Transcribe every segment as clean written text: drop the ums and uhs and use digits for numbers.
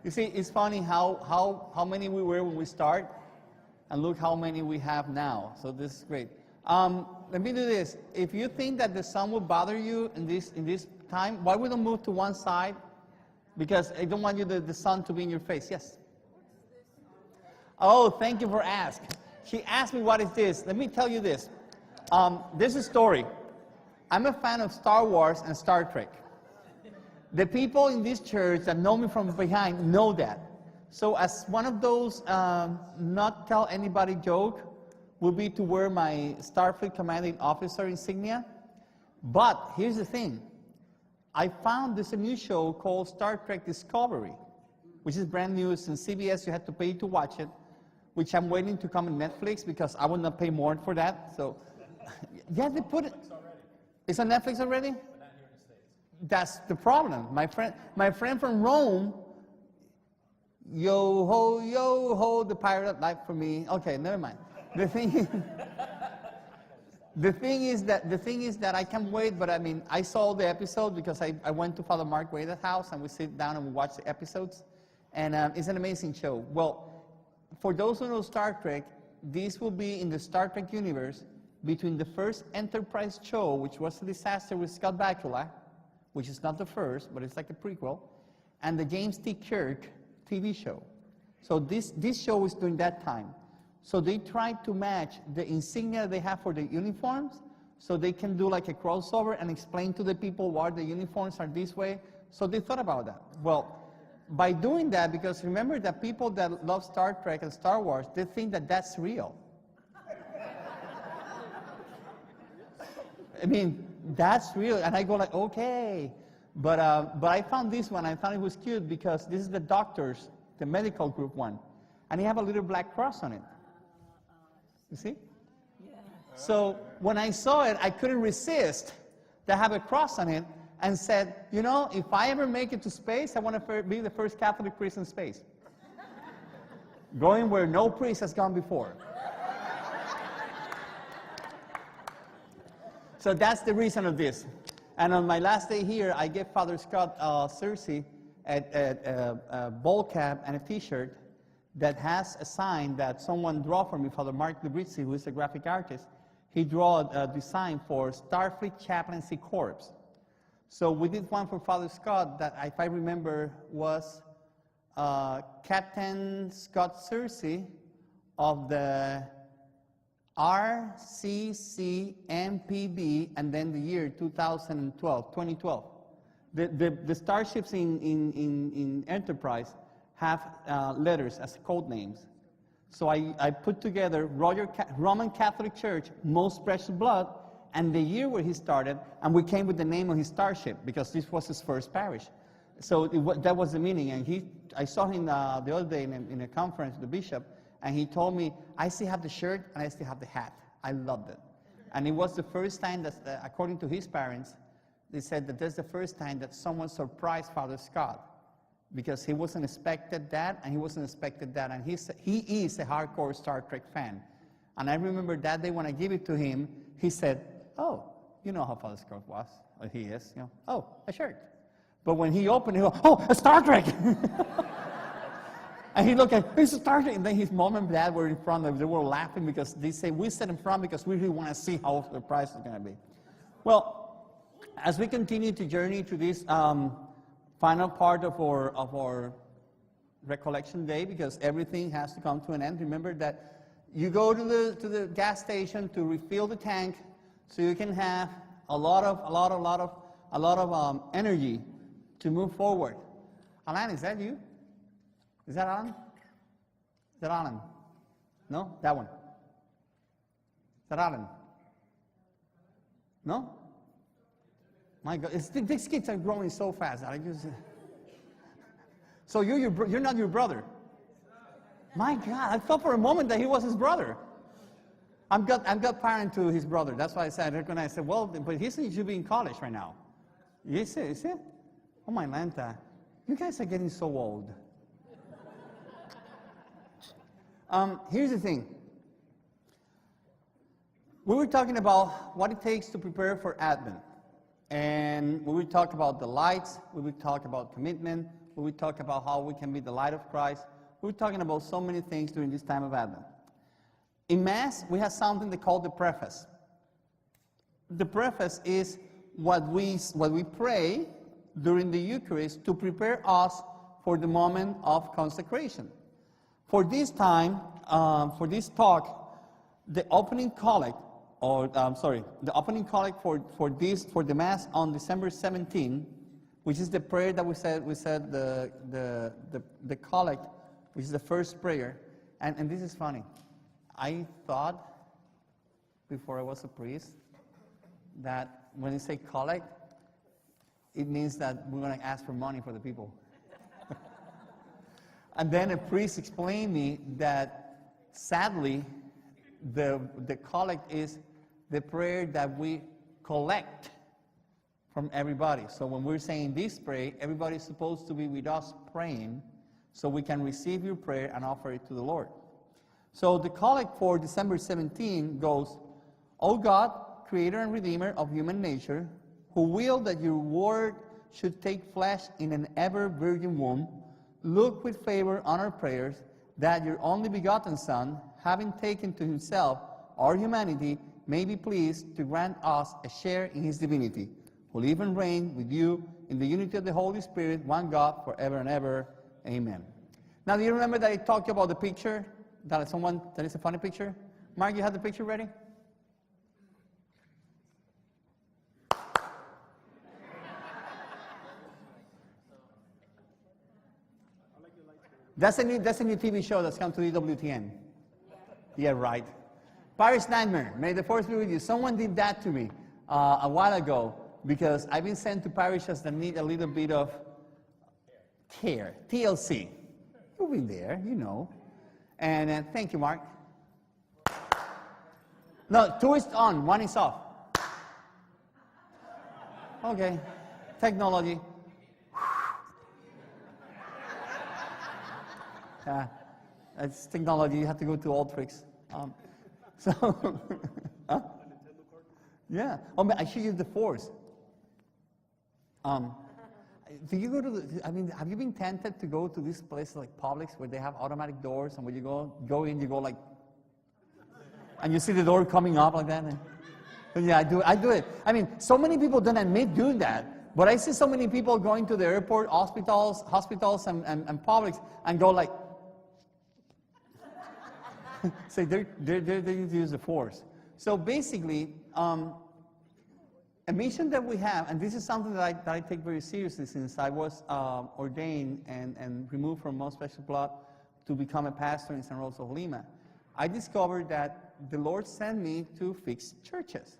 You see, it's funny how many we were when we start, and look how many we have now. So this is great. Let me do this. If you think that the sun will bother you in this time, why we don't move to one side? Because I don't want the sun to be in your face. Yes? Oh, thank you for asking. She asked me what is this. Let me tell you this. This is a story. I'm a fan of Star Wars and Star Trek. The people in this church that know me from behind know that. So as one of those not tell anybody joke would be to wear my Starfleet commanding officer insignia. But here's the thing. I found this a new show called Star Trek Discovery, which is brand new. Since CBS, you had to pay to watch it, which I'm waiting to come on Netflix because I will not pay more for that. So, yeah, they put it. It's on Netflix already? But not here in the States. That's the problem. My friend from Rome, yo ho, the pirate life for me. Okay, never mind. The thing is that I can't wait, but I mean, I saw the episode because I went to Father Mark Gueda's house and we sit down and we watch the episodes, and it's an amazing show. Well, for those who know Star Trek, this will be in the Star Trek universe between the first Enterprise show, which was a disaster with Scott Bakula, which is not the first, but it's like a prequel, and the James T. Kirk TV show. So this show is during that time. So they tried to match the insignia they have for the uniforms, so they can do like a crossover and explain to the people why the uniforms are this way. So they thought about that. Well, by doing that, because remember that people that love Star Trek and Star Wars, they think that that's real. I mean, that's real. And I go like, okay. But I found this one. I thought it was cute because this is the doctors, the medical group one. And they have a little black cross on it. You see? Yeah. So when I saw it, I couldn't resist to have a cross on it and said, you know, if I ever make it to space, I want to be the first Catholic priest in space. Going where no priest has gone before. So that's the reason of this. And on my last day here, I gave Father Scott Cersei a ball cap and a T-shirt that has a sign that someone drew for me, Father Mark Librizzi, who is a graphic artist. He drew a design for Starfleet Chaplaincy Corps. So we did one for Father Scott that, if I remember, was Captain Scott Cersei of the RCCMPB, and then the year 2012. The starships in Enterprise have letters as code names. So I put together Roman Catholic Church, Most Precious Blood, and the year where he started, and we came with the name of his starship because this was his first parish. So that was the meaning. And I saw him the other day in a conference, the bishop, and he told me, I still have the shirt and I still have the hat. I loved it. And it was the first time that, according to his parents, they said that that's the first time that someone surprised Father Scott, because he wasn't expected that, and he wasn't expected that, and he is a hardcore Star Trek fan. And I remember that day when I gave it to him, he said, oh, you know how Father Scott was, or he is, you know, oh, a shirt. But when he opened it, he goes, oh, a Star Trek! And he looked at, it's a Star Trek, and then his mom and dad were in front of, they were laughing because they say, we sat in front because we really want to see how the price is going to be. Well, as we continue to journey to this final part of our recollection day, because everything has to come to an end. Remember that you go to the gas station to refill the tank, so you can have a lot of energy to move forward. Alan, is that you? Is that Alan? Is that Alan? No, that one. Is that Alan? No? My God, these kids are growing so fast. So you're not your brother? My God, I thought for a moment that he was his brother. I'm godparent to his brother. That's why I said, I recognized. I said, well, but he should be in college right now. You see? Oh my Lanta, you guys are getting so old. Here's the thing. We were talking about what it takes to prepare for Advent. And we will talk about the lights, we will talk about commitment, We talk about how we can be the light of Christ. We're talking about so many things during this time of Advent. In Mass, we have something they call the preface. The preface is what we pray during the Eucharist to prepare us for the moment of consecration. For this time, for this talk, the opening collect, the opening collect for the Mass on December 17, which is the prayer that we said the collect, which is the first prayer. And this is funny. I thought, before I was a priest, that when you say collect, it means that we're going to ask for money for the people. And then a priest explained me that, sadly, the collect is the prayer that we collect from everybody. So when we're saying this prayer, everybody's supposed to be with us praying so we can receive your prayer and offer it to the Lord. So the collect for December 17 goes, O God, Creator and Redeemer of human nature, who will that your word should take flesh in an ever-virgin womb, look with favor on our prayers, that your only begotten Son, having taken to himself our humanity, may be pleased to grant us a share in his divinity, who live and reign with you in the unity of the Holy Spirit, one God, forever and ever. Amen. Now, do you remember that I talked about the picture? That is a funny picture? Mark, you have the picture ready? That's a new TV show that's come to EWTN. Yeah, right. Parish Nightmare. May the force be with you. Someone did that to me a while ago because I've been sent to parishes that need a little bit of care. TLC. You've been there, you know. And thank you, Mark. No, two is on, one is off. Okay. Technology. It's technology. You have to go to old tricks. Huh? Yeah. Oh, I should use the force. Do you go to have you been tempted to go to these places like Publix where they have automatic doors and when you go in, you go like, and you see the door coming up like that? And yeah, I do it. I mean, so many people don't admit doing that, but I see so many people going to the airport, hospitals and Publix and go like, so they use the force. So basically, a mission that we have, and this is something that I take very seriously since I was ordained and removed from Most Special Blood to become a pastor in San Rosa, Lima. I discovered that the Lord sent me to fix churches.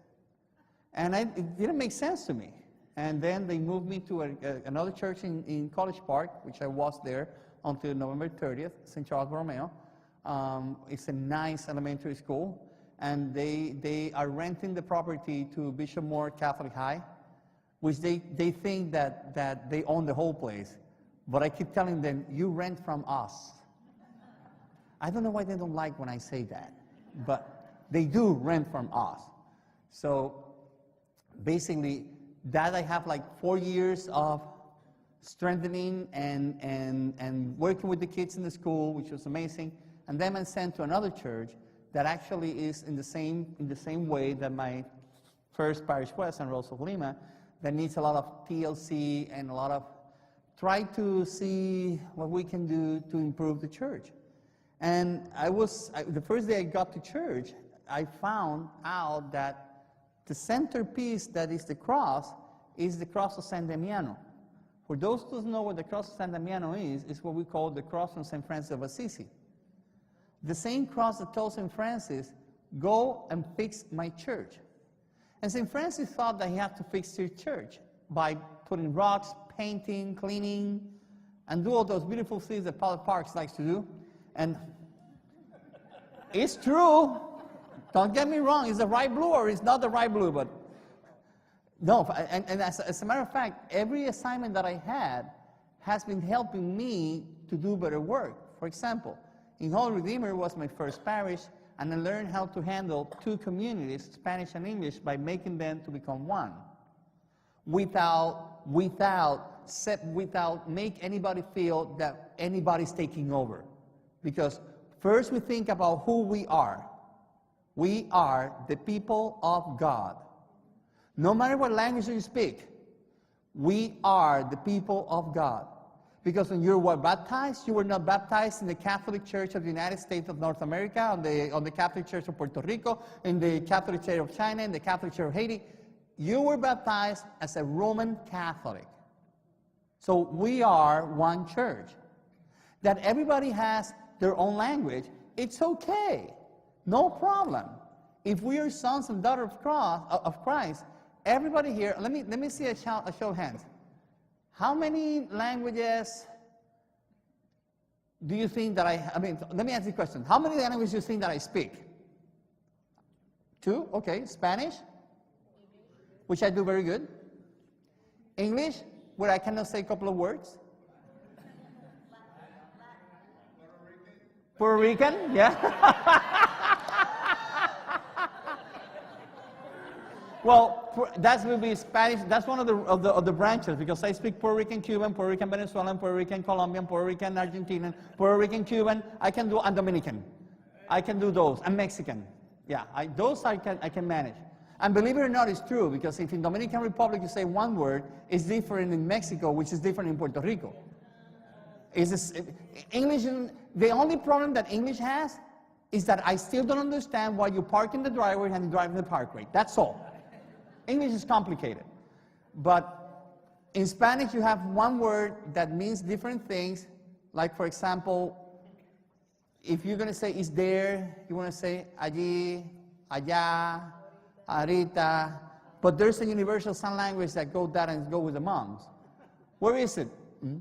And it didn't make sense to me. And then they moved me to another church in College Park, which I was there until November 30th, St. Charles Borromeo. It's a nice elementary school, and they are renting the property to Bishop Moore Catholic High, which they think that they own the whole place. But I keep telling them, you rent from us. I don't know why they don't like when I say that, but they do rent from us. So basically, that I have like 4 years of strengthening and working with the kids in the school, which was amazing. And then I'm sent to another church that actually is in the same way that my first parish was, San Rosa, Lima, that needs a lot of TLC and a lot of try to see what we can do to improve the church. And the first day I got to church, I found out that the centerpiece that is the cross of San Damiano. For those who don't know what the cross of San Damiano is what we call the cross from St. Francis of Assisi. The same cross that told St. Francis, go and fix my church. And St. Francis thought that he had to fix his church by putting rocks, painting, cleaning, and do all those beautiful things that Paul Parks likes to do. And it's true. Don't get me wrong. It's the right blue or it's not the right blue, but no. And as a matter of fact, every assignment that I had has been helping me to do better work. For example, in Holy Redeemer was my first parish, and I learned how to handle two communities, Spanish and English, by making them to become one, without without make anybody feel that anybody's taking over. Because first we think about who we are. We are the people of God. No matter what language you speak, we are the people of God. Because when you were baptized, you were not baptized in the Catholic Church of the United States of North America, on the Catholic Church of Puerto Rico, in the Catholic Church of China, in the Catholic Church of Haiti. You were baptized as a Roman Catholic. So we are one church. That everybody has their own language, it's okay. No problem. If we are sons and daughters of Christ, everybody here, let me see a show of hands. How many languages do you think that I mean, let me ask you a question. How many languages do you think that I speak? 2, okay. Spanish, which I do very good. English, where I cannot say a couple of words. Puerto Rican, yeah. Well, that will be Spanish. That's one of the branches, because I speak Puerto Rican, Cuban, Puerto Rican, Venezuelan, Puerto Rican, Colombian, Puerto Rican, Argentinian, Puerto Rican, Cuban. I can do, and Dominican. I can do those. And Mexican. Yeah, those I can manage. And believe it or not, it's true, because if in Dominican Republic you say one word, it's different in Mexico, which is different in Puerto Rico. English, the only problem that English has is that I still don't understand why you park in the driveway and drive in the parkway. That's all. English is complicated. But in Spanish, you have one word that means different things. Like, for example, if you're going to say is there, you want to say allí, allá, ahorita. But there's a universal sign language that goes that and go with the moms. Where is it? Hmm?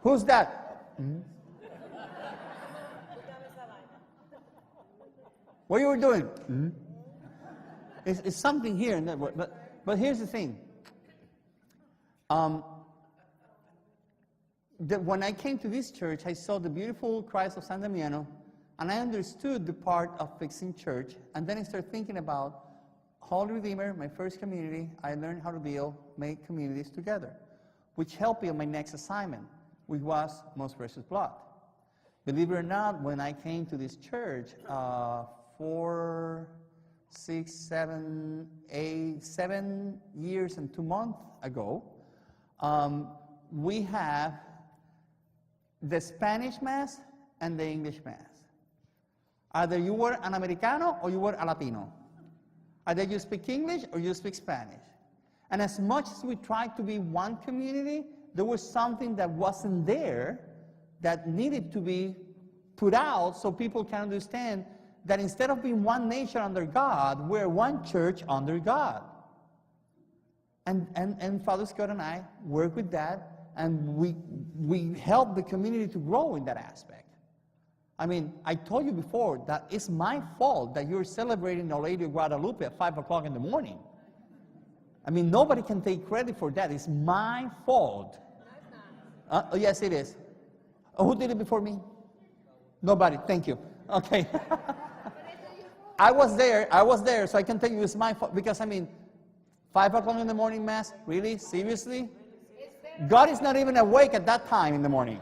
Who's that? Hmm? What you were doing? Mm-hmm. It's something here, and but here's the thing. When I came to this church, I saw the beautiful Christ of San Damiano, and I understood the part of fixing church, and then I started thinking about Holy Redeemer, my first community. I learned how to make communities together, which helped me on my next assignment, which was Most Precious Blood. Believe it or not, when I came to this church, 4, 6, 7, 8, 7 years and 2 months ago, we have the Spanish Mass and the English Mass. Either you were an Americano or you were a Latino. Either you speak English or you speak Spanish. And as much as we tried to be one community, there was something that wasn't there that needed to be put out so people can understand that instead of being one nation under God, we're one church under God. And Father Scott and I work with that, and we help the community to grow in that aspect. I mean, I told you before that it's my fault that you're celebrating Our Lady of Guadalupe at 5 o'clock in the morning. I mean, nobody can take credit for that. It's my fault. Yes, it is. Who did it before me? Nobody. Thank you. Okay. I was there, so I can tell you it's my fault. Because, I mean, 5 o'clock in the morning Mass? Really? Seriously? God is not even awake at that time in the morning.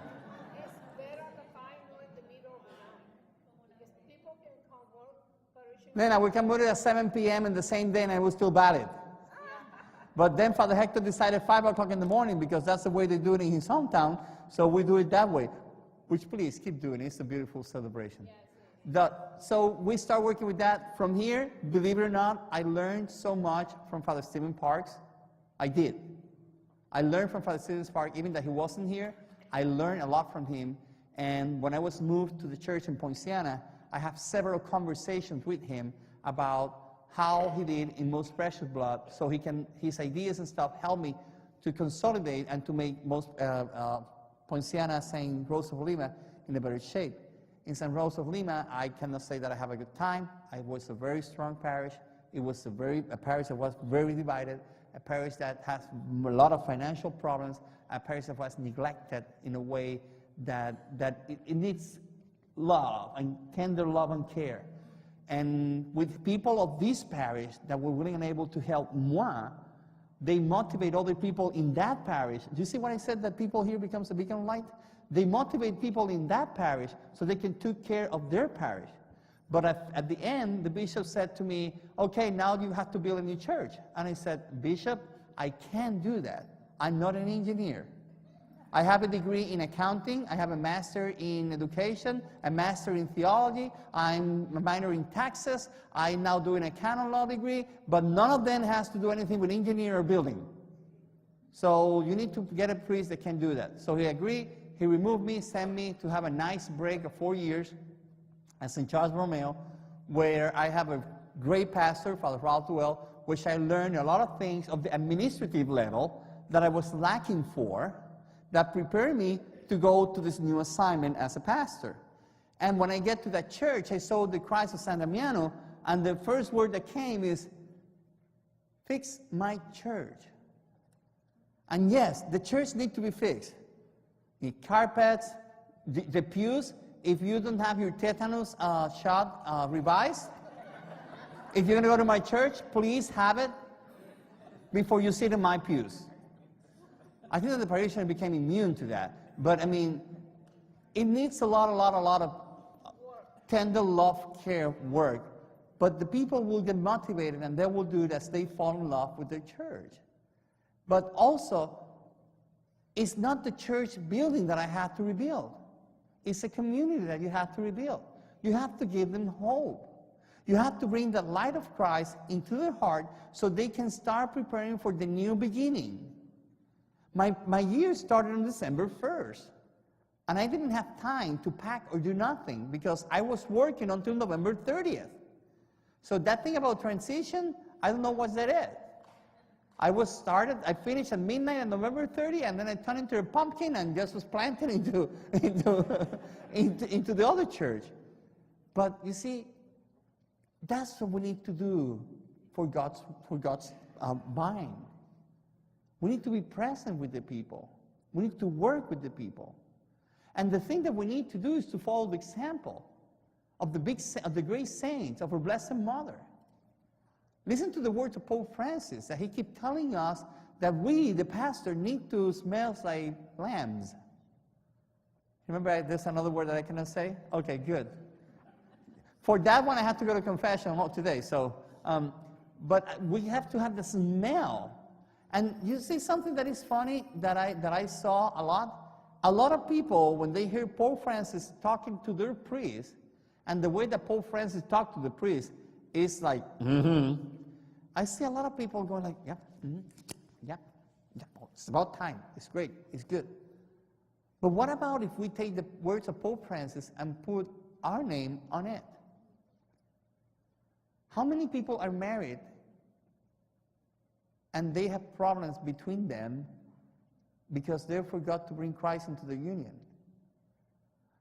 Then we can put it at 7 p.m. in the same day and it was still valid. But then Father Hector decided 5 o'clock in the morning because that's the way they do it in his hometown, so we do it that way. Which, please, keep doing it. It's a beautiful celebration. So we start working with that. From here, believe it or not, I learned so much from Father Stephen Parks. I did. I learned from Father Stephen Parks, even that he wasn't here. I learned a lot from him. And when I was moved to the church in Poinciana, I have several conversations with him about how he did in Most Precious Blood, so his ideas and stuff help me to consolidate and to make Poinciana, St. Rose of Lima in a better shape. In St. Rose of Lima, I cannot say that I have a good time. It was a very strong parish. It was a parish that was very divided, a parish that has a lot of financial problems, a parish that was neglected in a way that it needs love and tender love and care. And with people of this parish that were willing and able to help moi, They motivate other people in that parish. Do you see what I said, that people here becomes a beacon of light? They motivate people in that parish so they can take care of their parish. But at the end, the bishop said to me, okay, now you have to build a new church. And I said, Bishop, I can't do that. I'm not an engineer. I have a degree in accounting. I have a master in education, a master in theology. I'm a minor in taxes. I'm now doing a canon law degree. But none of them has to do anything with engineering or building. So you need to get a priest that can do that. So he agreed. He removed me, sent me to have a nice break of 4 years at St. Charles Borromeo, where I have a great pastor, Father Raul, which I learned a lot of things of the administrative level that I was lacking for, that prepared me to go to this new assignment as a pastor. And when I get to that church, I saw the Christ of San Damiano, and the first word that came is, fix my church. And yes, the church needs to be fixed. The carpets, the pews, if you don't have your tetanus shot revised, if you're going to go to my church, please have it before you sit in my pews. I think that the parishioner became immune to that. But, I mean, it needs a lot of tender love, care, work. But the people will get motivated, and they will do it as they fall in love with their church. But also, it's not the church building that I have to rebuild. It's a community that you have to rebuild. You have to give them hope. You have to bring the light of Christ into their heart so they can start preparing for the new beginning. My year started on December 1st, and I didn't have time to pack or do nothing because I was working until November 30th. So that thing about transition, I don't know what that is. I finished at midnight on November 30th, and then I turned into a pumpkin and just was planted into the other church. But you see, that's what we need to do for God's mind. We need to be present with the people. We need to work with the people. And the thing that we need to do is to follow the example of the great saints, of our Blessed Mother. Listen to the words of Pope Francis, that he keeps telling us that we, the pastor, need to smell like lambs. Remember, there's another word that I cannot say? Okay, good. For that one, I have to go to confession today. So, but we have to have the smell. And you see something that is funny that I saw a lot? A lot of people, when they hear Pope Francis talking to their priest, and the way that Pope Francis talked to the priest is like, I see a lot of people going like, yep, yep, oh, it's about time, it's great, it's good. But what about if we take the words of Pope Francis and put our name on it? How many people are married and they have problems between them because they forgot to bring Christ into the union?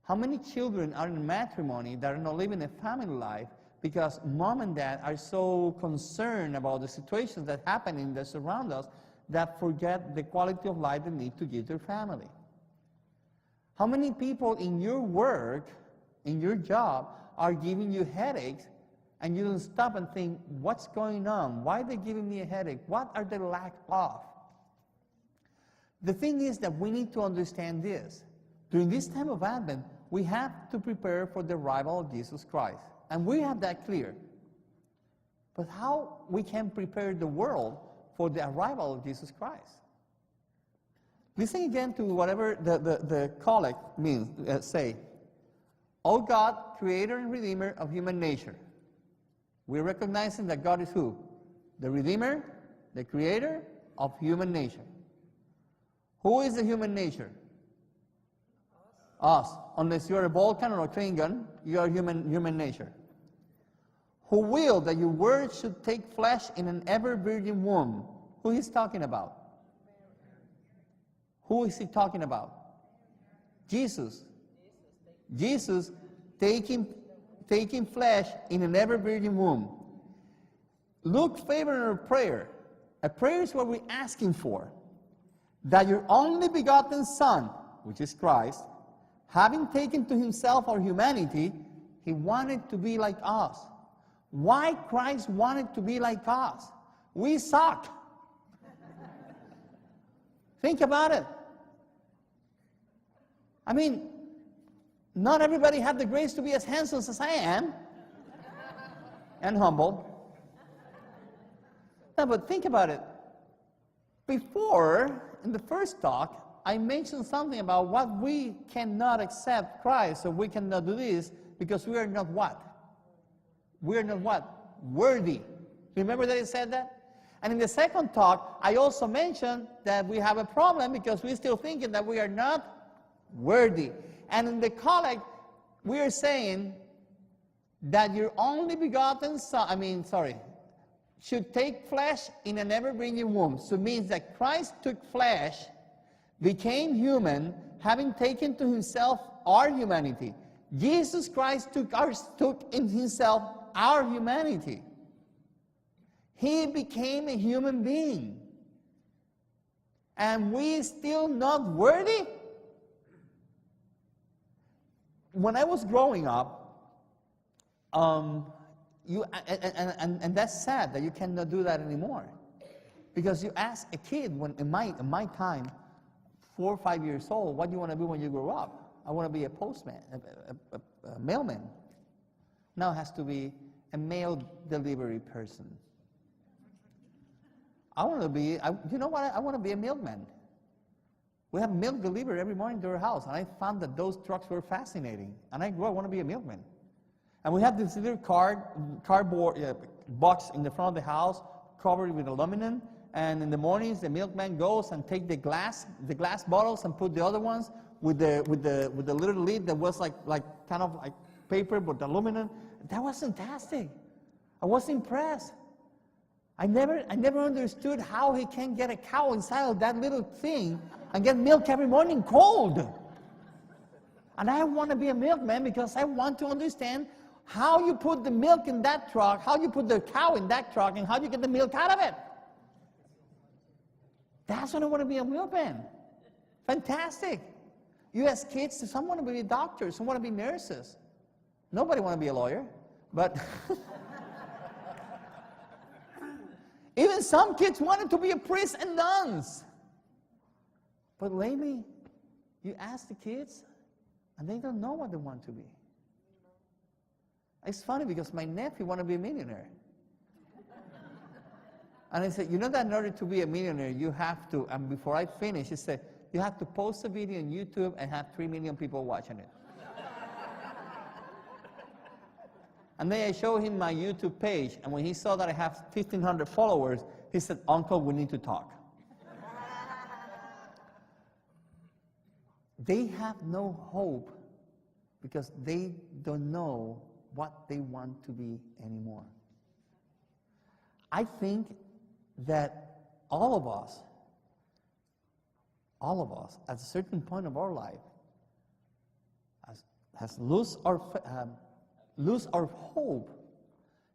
How many children are in matrimony that are not living a family life because mom and dad are so concerned about the situations that happen in the surround us that forget the quality of life they need to give their family? How many people in your work, in your job, are giving you headaches and you don't stop and think, what's going on? Why are they giving me a headache? What are they lack of? The thing is that we need to understand this. During this time of Advent, we have to prepare for the arrival of Jesus Christ. And we have that clear. But how we can prepare the world for the arrival of Jesus Christ? Listen again to whatever the collect means, say. O God, creator and redeemer of human nature. We're recognizing that God is who? The redeemer, the creator of human nature. Who is the human nature? Us. Unless you're a Vulcan or a Klingon, you are human nature. Who will that your word should take flesh in an ever-virgin womb? Who is talking about? Who is he talking about? Jesus. Jesus taking flesh in an ever-virgin womb. Look favor in our prayer. A prayer is what we're asking for. That your only begotten Son, which is Christ, having taken to himself our humanity, he wanted to be like us. Why Christ wanted to be like us? We suck. Think about it. I mean, not everybody had the grace to be as handsome as I am and humble. No, but think about it. Before, in the first talk, I mentioned something about what we cannot accept Christ, so we cannot do this because we are not what? We are not what? Worthy. Remember that I said that? And in the second talk, I also mentioned that we have a problem because we're still thinking that we are not worthy. And in the collect, we are saying that your only begotten Son, should take flesh in an ever-bringing womb. So it means that Christ took flesh, became human, having taken to himself our humanity. Jesus Christ took in himself our humanity. He became a human being. And we still not worthy? When I was growing up, and that's sad that you cannot do that anymore. Because you ask a kid, when in my time, 4 or 5 years old, what do you want to be when you grow up? I want to be a postman, a mailman. Now it has to be a mail delivery person. I want to be, you know what? I want to be a milkman. We have milk delivered every morning to our house, and I found that those trucks were fascinating. And I want to be a milkman. And we have this little cardboard box in the front of the house covered with aluminum. And in the mornings, the milkman goes and take the glass bottles and put the other ones with the little lid that was like kind of like paper but aluminum. That was fantastic. I was impressed. I never understood how he can get a cow inside of that little thing and get milk every morning cold. And I want to be a milkman because I want to understand how you put the milk in that truck, how you put the cow in that truck, and how you get the milk out of it. That's what I want to be a milkman. Fantastic. You ask kids, some want to be doctors, some want to be nurses. Nobody want to be a lawyer, but even some kids wanted to be a priest and nuns. But lately, you ask the kids, and they don't know what they want to be. It's funny because my nephew wanted to be a millionaire. And I said, you know that in order to be a millionaire, you have to, and before I finish, he said, you have to post a video on YouTube and have 3 million people watching it. And then I showed him my YouTube page, and when he saw that I have 1,500 followers, he said, Uncle, we need to talk. They have no hope because they don't know what they want to be anymore. I think that all of us, at a certain point of our life, has lose our hope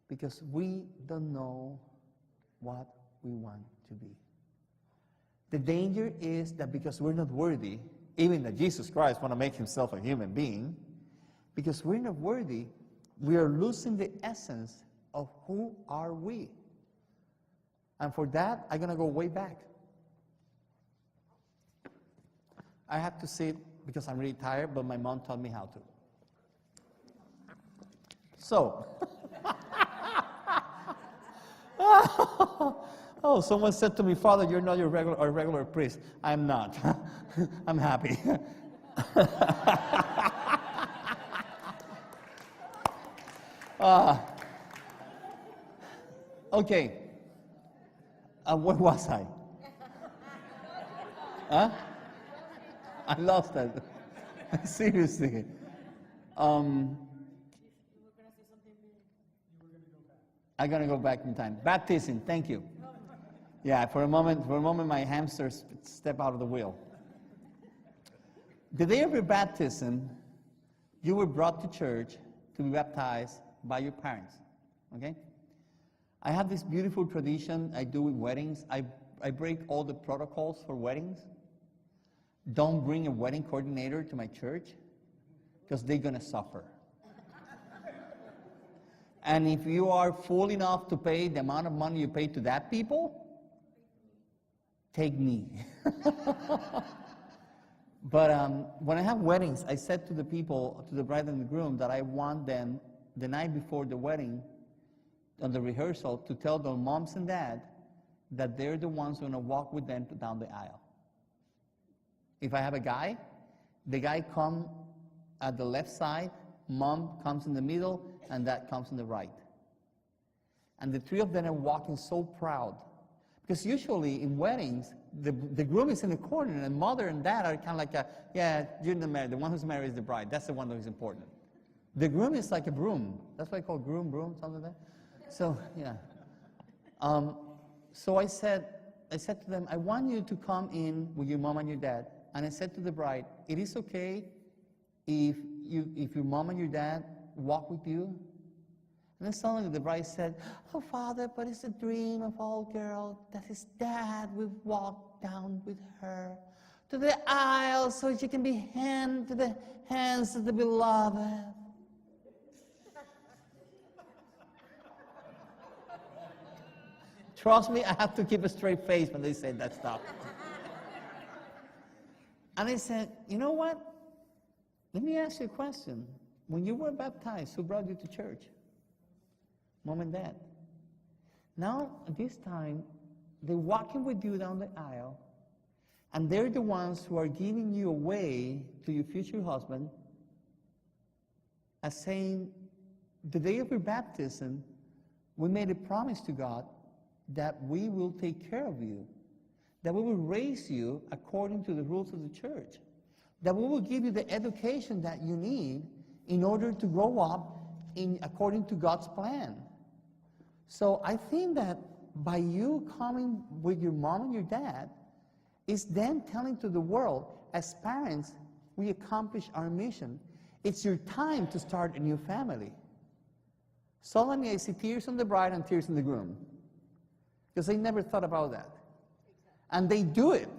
because we don't know what we want to be. The danger is that because we're not worthy, even that Jesus Christ want to make himself a human being, because we're not worthy, we are losing the essence of who are we. And for that, I'm going to go way back. I have to sit because I'm really tired, but my mom taught me how to. So, oh, someone said to me, Father, you're not a regular priest. I'm not. I'm happy. Okay. Where was I? Huh? I lost that. Seriously. I'm going to go back in time. Baptism, thank you. Yeah, for a moment my hamster stepped out of the wheel. The day of your baptism, you were brought to church to be baptized by your parents. Okay? I have this beautiful tradition I do with weddings. I break all the protocols for weddings. Don't bring a wedding coordinator to my church because they're going to suffer. And if you are fool enough to pay the amount of money you pay to that people, take me. But when I have weddings, I said to the people, to the bride and the groom, that I want them, the night before the wedding, on the rehearsal, to tell their moms and dad that they're the ones who are going to walk with them down the aisle. If I have a guy, the guy comes at the left side, mom comes in the middle, and dad comes on the right. And the three of them are walking so proud. Because usually in weddings, the groom is in the corner, and mother and dad are kind of like, yeah, you're the married. The one who's married is the bride. That's the one who's important. The groom is like a broom. That's why I call broom, something like that. So, yeah. So I said to them, I want you to come in with your mom and your dad. And I said to the bride, it is okay if your mom and your dad walk with you. And then suddenly the bride said, oh, Father, but it's a dream of all girls that his dad will walk down with her to the aisle so she can be handed to the hands of the beloved. Trust me, I have to keep a straight face when they say that stuff. And I said, you know what? Let me ask you a question. When you were baptized, who brought you to church? Mom and dad. Now, at this time, they're walking with you down the aisle, and they're the ones who are giving you away to your future husband as saying, the day of your baptism, we made a promise to God that we will take care of you, that we will raise you according to the rules of the church, that we will give you the education that you need in order to grow up according to God's plan. So I think that by you coming with your mom and your dad, is then telling to the world, as parents, we accomplish our mission. It's your time to start a new family. Suddenly I see tears on the bride and tears on the groom, because they never thought about that. And they do it.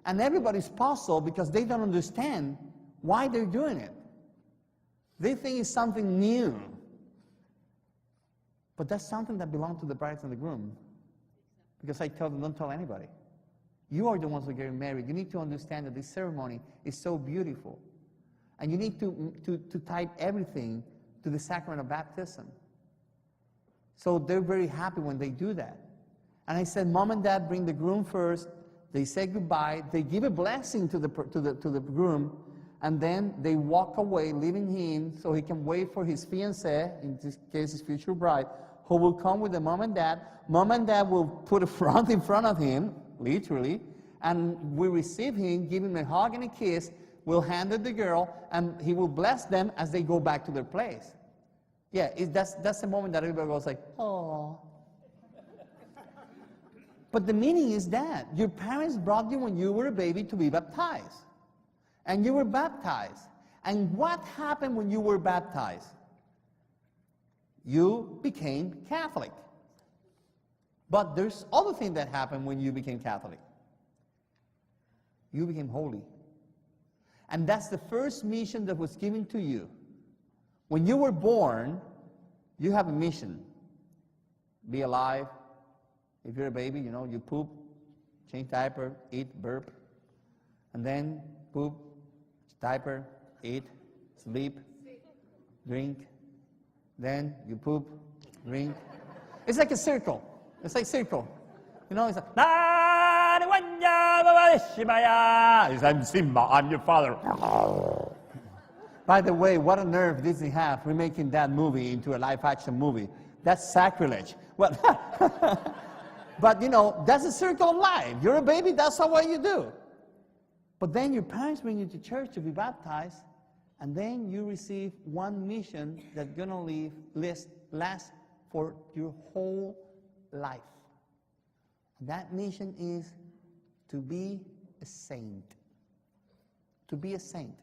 And everybody's puzzled because they don't understand why they're doing it. They think it's something new. But that's something that belongs to the bride and the groom. Because I tell them, don't tell anybody. You are the ones who are getting married. You need to understand that this ceremony is so beautiful. And you need to tie everything to the sacrament of baptism. So they're very happy when they do that. And I said, Mom and Dad bring the groom first. They say goodbye. They give a blessing to the groom. And then they walk away, leaving him so he can wait for his fiancée, in this case his future bride, who will come with the mom and dad. Mom and dad will put a front in front of him, literally, and we receive him, give him a hug and a kiss. We'll hand it the girl, and he will bless them as they go back to their place. Yeah, that's the moment that everybody goes like, oh. But the meaning is that your parents brought you when you were a baby to be baptized. And you were baptized. And what happened when you were baptized? You became Catholic. But there's other thing that happened when you became Catholic. You became holy. And that's the first mission that was given to you. When you were born, you have a mission. Be alive. If you're a baby, you know, you poop, change diaper, eat, burp, and then poop, diaper, eat, sleep, drink. Then you poop, drink. It's like a circle. It's like circle. You know, it's like, I'm Simba, I'm your father. By the way, what a nerve Disney have remaking that movie into a live-action movie. That's sacrilege. Well, but, you know, that's a circle of life. You're a baby, that's what you do. But then your parents bring you to church to be baptized, and then you receive one mission that's going to last for your whole life. And that mission is to be a saint. To be a saint.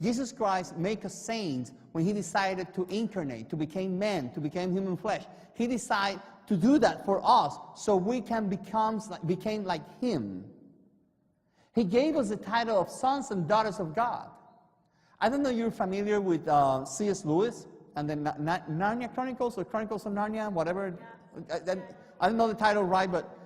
Jesus Christ made us saints when he decided to incarnate, to become man, to become human flesh. He decided to do that for us so we can become like him. He gave us the title of sons and daughters of God. I don't know if you're familiar with C.S. Lewis and the Narnia Chronicles or Chronicles of Narnia, whatever. Yeah. I don't know the title right, but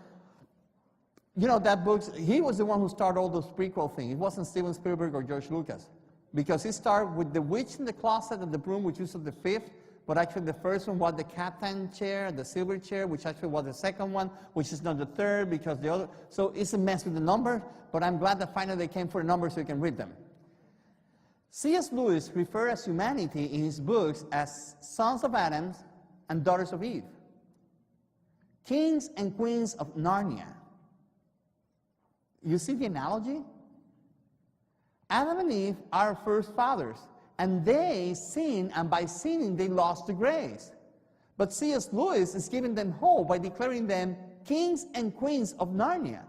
You know, that book, he was the one who started all those prequel things. It wasn't Steven Spielberg or George Lucas. Because he started with The Witch in the Closet and The Broom, which was the fifth, but actually the first one was the Catan chair, the silver chair, which actually was the second one, which is not the third because the other. So it's a mess with the numbers, but I'm glad that finally they came for the numbers so you can read them. C.S. Lewis referred as humanity in his books as sons of Adam and daughters of Eve, kings and queens of Narnia. You see the analogy? Adam and Eve are our first fathers, and they sinned, and by sinning they lost the grace. But C.S. Lewis is giving them hope by declaring them kings and queens of Narnia,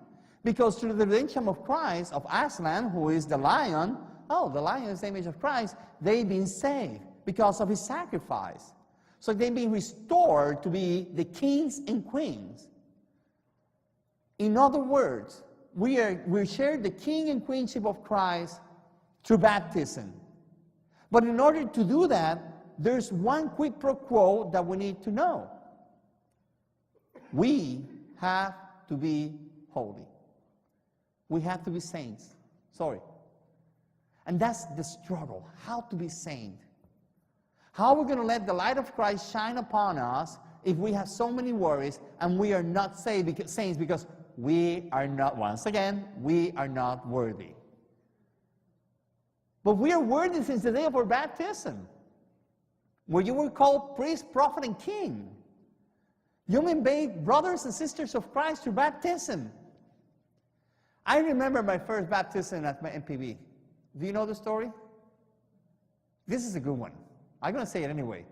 because through the redemption of Christ, of Aslan, who is the lion, the lion is the image of Christ, they've been saved because of his sacrifice. So they've been restored to be the kings and queens. In other words, we share the king and queenship of Christ through baptism. But in order to do that, there's one quid pro quo that we need to know. We have to be holy. We have to be saints. Sorry. And that's the struggle, how to be saint. How are we going to let the light of Christ shine upon us if we have so many worries and we are not saints because we are not, once again, we are not worthy. But we are worthy since the day of our baptism, where you were called priest, prophet, and king. You have made brothers and sisters of Christ through baptism. I remember my first baptism at my MPB. Do you know the story? This is a good one. I'm going to say it anyway.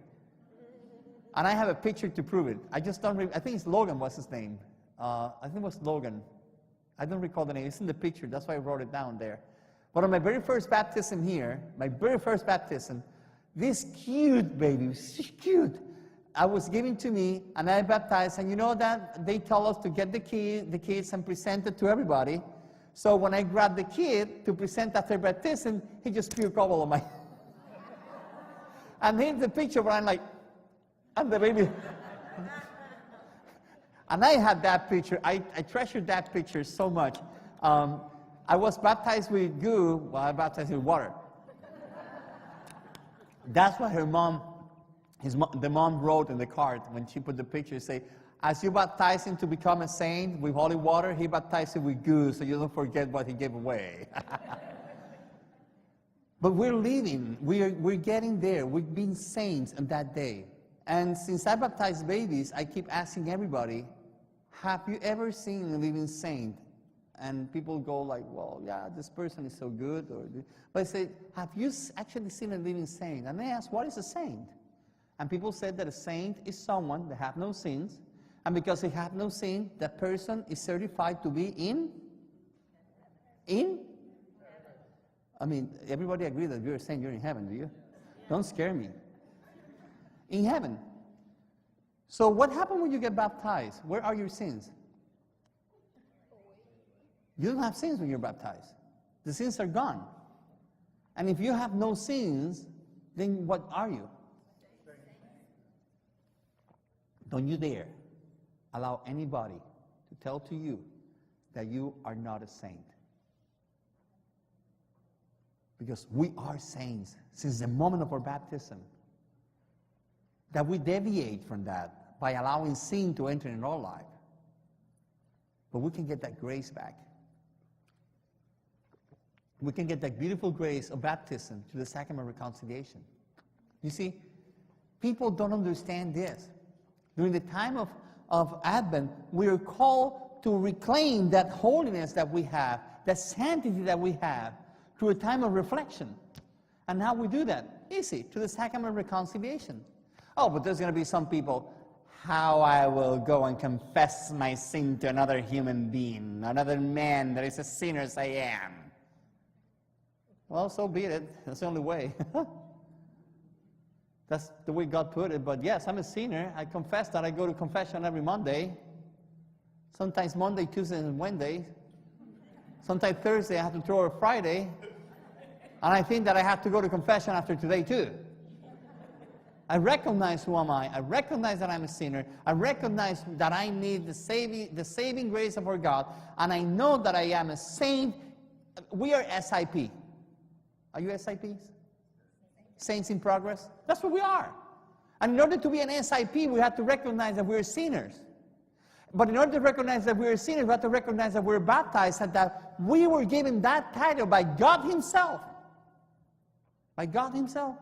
And I have a picture to prove it. I just don't I think it's Logan was his name. I think it was Logan. I don't recall the name. It's in the picture. That's why I wrote it down there. But on my very first baptism here, this cute baby, she's cute, was given to me, and I baptized. And you know that they tell us to get the kids and present it to everybody. So when I grabbed the kid to present after baptism, he just puked all over my. And here's the picture where I'm the baby. And I had that picture. I treasured that picture so much. I was baptized with goo while I baptized with water. That's what her mom, the mom wrote in the card when she put the picture, say, as you baptize him to become a saint with holy water, he baptized him with goo so you don't forget what he gave away. But we're leaving. We're getting there. We've been saints on that day. And since I baptize babies, I keep asking everybody, have you ever seen a living saint? And people go like, well, yeah, this person is so good. But I say, have you actually seen a living saint? And they ask, what is a saint? And people said that a saint is someone that have no sins. And because they have no sin, that person is certified to be in? I mean, everybody agree that you're a saint, you're in heaven, do you? Don't scare me. In heaven. So what happens when you get baptized? Where are your sins? You don't have sins when you're baptized. The sins are gone. And if you have no sins, then what are you? Don't you dare allow anybody to tell to you that you are not a saint. Because we are saints since the moment of our baptism. That we deviate from that by allowing sin to enter in our life. But we can get that grace back. We can get that beautiful grace of baptism through the sacrament of reconciliation. You see, people don't understand this. During the time of Advent, we are called to reclaim that holiness that we have, that sanctity that we have, through a time of reflection. And how we do that? Easy, through the sacrament of reconciliation. Oh, but there's going to be some people, how I will go and confess my sin to another human being, another man that is as sinner as I am. Well, so be it. That's the only way. That's the way God put it. But yes, I'm a sinner. I confess that. I go to confession every Monday. Sometimes Monday, Tuesday, and Wednesday. Sometimes Thursday, I have to throw a Friday. And I think that I have to go to confession after today, too. I recognize who am I. I recognize that I'm a sinner. I recognize that I need the saving grace of our God. And I know that I am a saint. We are SIP. Are you SIPs? Saints in progress? That's what we are. And in order to be an SIP, we have to recognize that we're sinners. But in order to recognize that we're sinners, we have to recognize that we're baptized and that we were given that title by God Himself. By God Himself.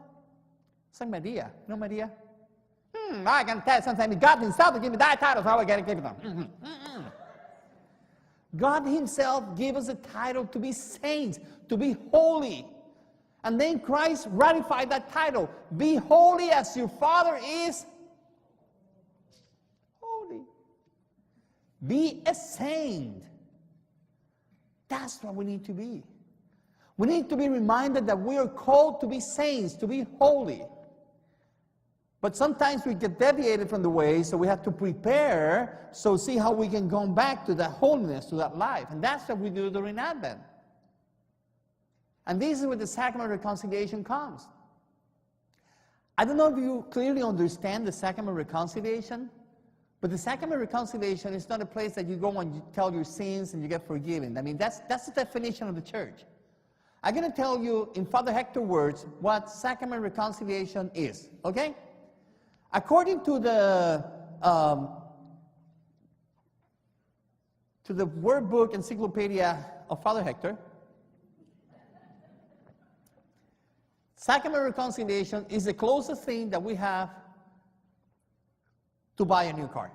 It's like Maria. You know Maria? I can tell sometimes God Himself to give me that title, so I got to give it them. God Himself gave us a title to be saints, to be holy. And then Christ ratified that title. Be holy as your Father is holy. Be a saint. That's what we need to be. We need to be reminded that we are called to be saints, to be holy. But sometimes we get deviated from the way, so we have to prepare, so see how we can go back to that holiness, to that life. And that's what we do during Advent. And this is where the sacrament of reconciliation comes. I don't know if you clearly understand the sacrament of reconciliation, but the sacrament of reconciliation is not a place that you go and you tell your sins and you get forgiven. I mean, that's the definition of the church. I'm going to tell you in Father Hector words what sacrament of reconciliation is, okay? According to the word book encyclopedia of Father Hector, sacrament of reconciliation is the closest thing that we have to buy a new car.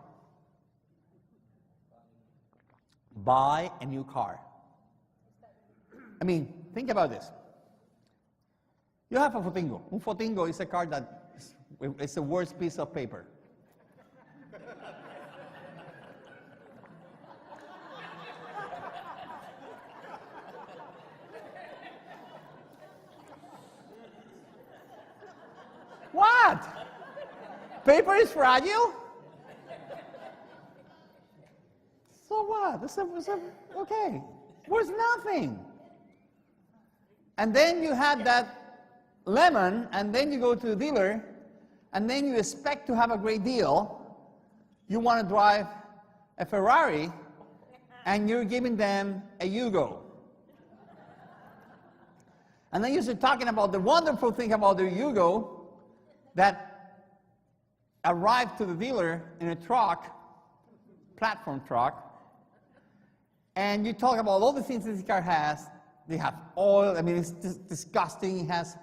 Buy a new car. I mean, think about this. You have a fotingo. Un fotingo is a car that is the worst piece of paper. What? Paper is fragile? So what? Okay. Worth nothing. And then you had that lemon, and then you go to the dealer, and then you expect to have a great deal. You want to drive a Ferrari, and you're giving them a Yugo. And then you start talking about the wonderful thing about the Yugo that arrived to the dealer in a truck, platform truck, and you talk about all the things this car has. They have oil. I mean, it's disgusting. It has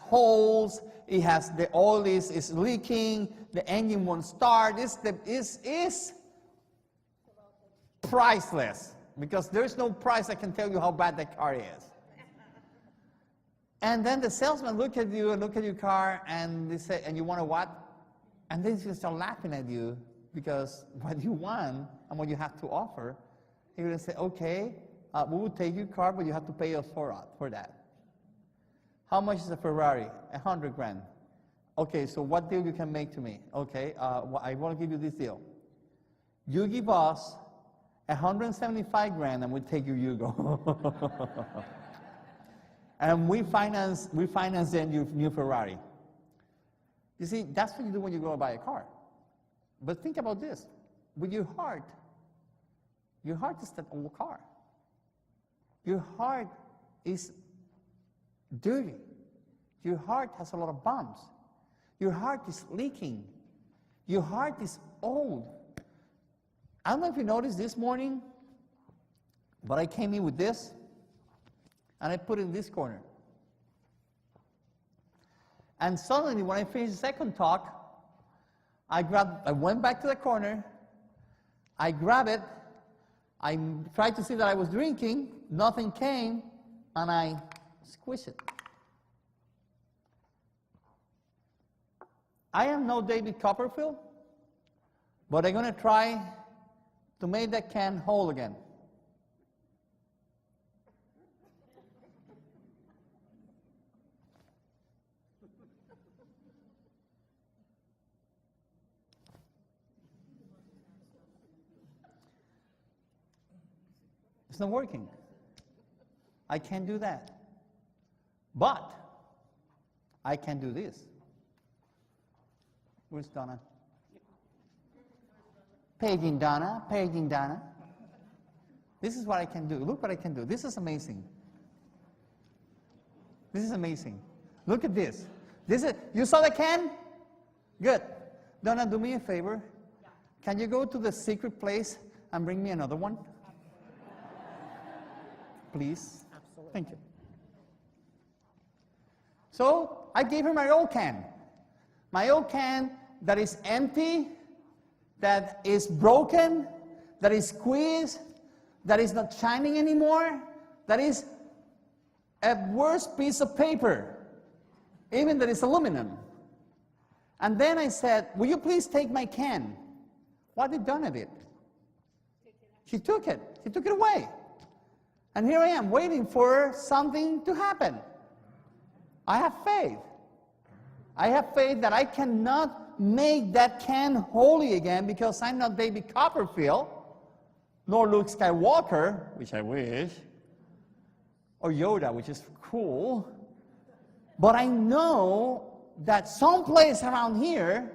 holes. It has the oil is leaking. The engine won't start. It's priceless, because there's no price that can tell you how bad that car is. And then the salesman look at you and look at your car, and they say, and you want to what? And then he's going to start laughing at you, because what you want and what you have to offer, he's going to say, okay, we will take your car, but you have to pay us for that. How much is a Ferrari? 100 grand. Okay, so what deal you can make to me? Okay, I want to give you this deal. You give us 175 grand and we take your Yugo. And we finance then your new Ferrari. You see, that's what you do when you go buy a car. But think about this. With your heart is that old car. Your heart is dirty. Your heart has a lot of bumps. Your heart is leaking. Your heart is old. I don't know if you noticed this morning, but I came in with this, and I put it in this corner. And suddenly, when I finished the second talk, I went back to the corner, I grabbed it, I tried to see that I was drinking, nothing came, and I squished it. I am no David Copperfield, but I'm going to try to make that can whole again. It's not working. I can't do that. But I can do this. Where's Donna? Paging Donna, paging Donna. This is what I can do. Look what I can do. This is amazing. This is amazing. Look at this. You saw the can? Good. Donna, do me a favor. Can you go to the secret place and bring me another one? Please. Absolutely. Thank you. So I gave her my old can. My old can that is empty, that is broken, that is squeezed, that is not shining anymore, that is a worse piece of paper, even that is aluminum. And then I said, will you please take my can? What did Donna do? She took it. She took it away. And here I am waiting for something to happen. I have faith. I have faith that I cannot make that can holy again because I'm not David Copperfield, nor Luke Skywalker, which I wish, or Yoda, which is cool. But I know that someplace around here,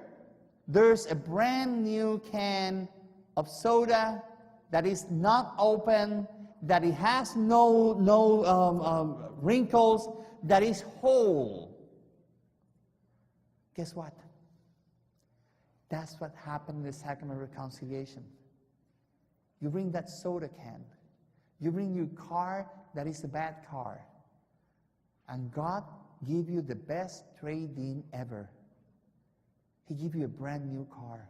there's a brand new can of soda that is not open, that it has no wrinkles, that is whole. Guess what? That's what happened in the sacrament of reconciliation. You bring that soda can. You bring your car that is a bad car. And God give you the best trade-in ever. He give you a brand new car.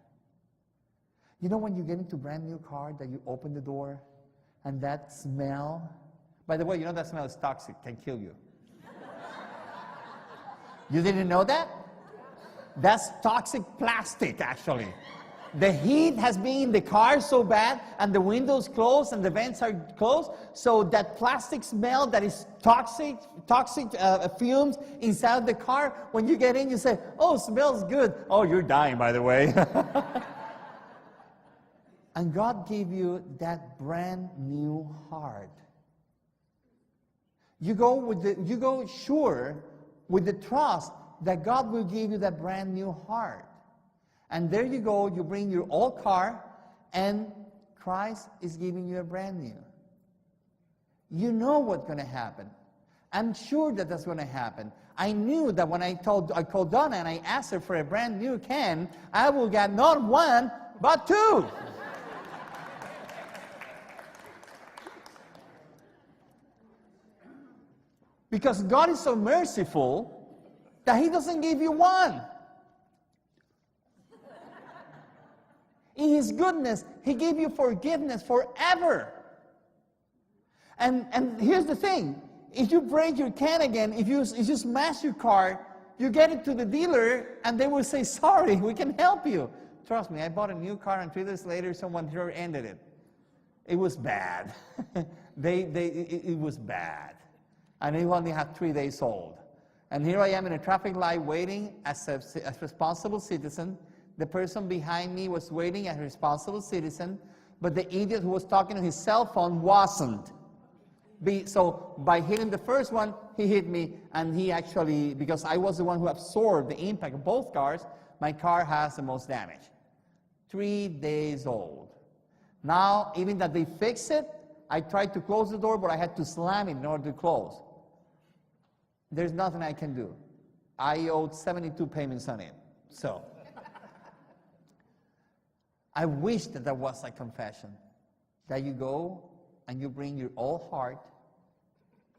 You know when you get into a brand new car that you open the door and that smell, by the way, you know that smell is toxic, can kill you. You didn't know that? That's toxic plastic, actually. The heat has been in the car so bad, and the windows closed, and the vents are closed, so that plastic smell that is toxic fumes inside the car, when you get in, you say, oh, smells good. Oh, you're dying, by the way. And God gave you that brand new heart. You go sure with the trust that God will give you that brand new heart. And there you go, you bring your old car, and Christ is giving you a brand new. You know what's going to happen. I'm sure that that's going to happen. I knew that when I called Donna and I asked her for a brand new can, I will get not one, but two. Because God is so merciful that He doesn't give you one. In His goodness, He gave you forgiveness forever. And here's the thing. If you break your can again, if you smash your car, you get it to the dealer and they will say, sorry, we can help you. Trust me, I bought a new car and 3 days later someone rear-ended it. It was bad. It was bad. And it only had 3 days old. And here I am in a traffic light waiting as a responsible citizen. The person behind me was waiting as a responsible citizen, but the idiot who was talking on his cell phone wasn't. So by hitting the first one, he hit me, and he actually, because I was the one who absorbed the impact of both cars, my car has the most damage. 3 days old. Now, even that they fix it, I tried to close the door, but I had to slam it in order to close. There's nothing I can do. I owed 72 payments on it. So I wish that that was a confession, that you go and you bring your old heart,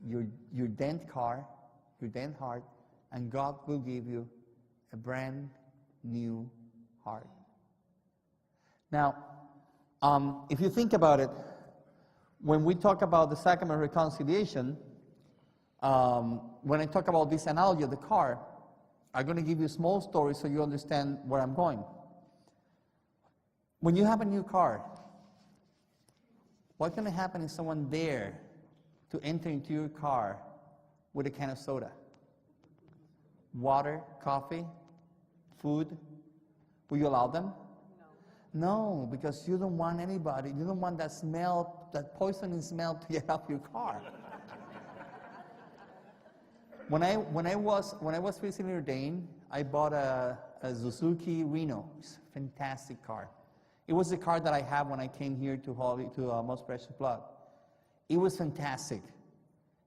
your dent heart, and God will give you a brand new heart. Now, if you think about it, when we talk about the sacrament of reconciliation, when I talk about this analogy of the car, I'm going to give you a small story so you understand where I'm going. When you have a new car, what's going to happen if someone dare to enter into your car with a can of soda? Water, coffee, food? Will you allow them? No, because you don't want anybody, you don't want that smell, that poisoning smell to get out your car. When I was recently ordained, I bought a a Suzuki Reno. It's a fantastic car. It was the car that I had when I came here to Most Precious Blood. It was fantastic.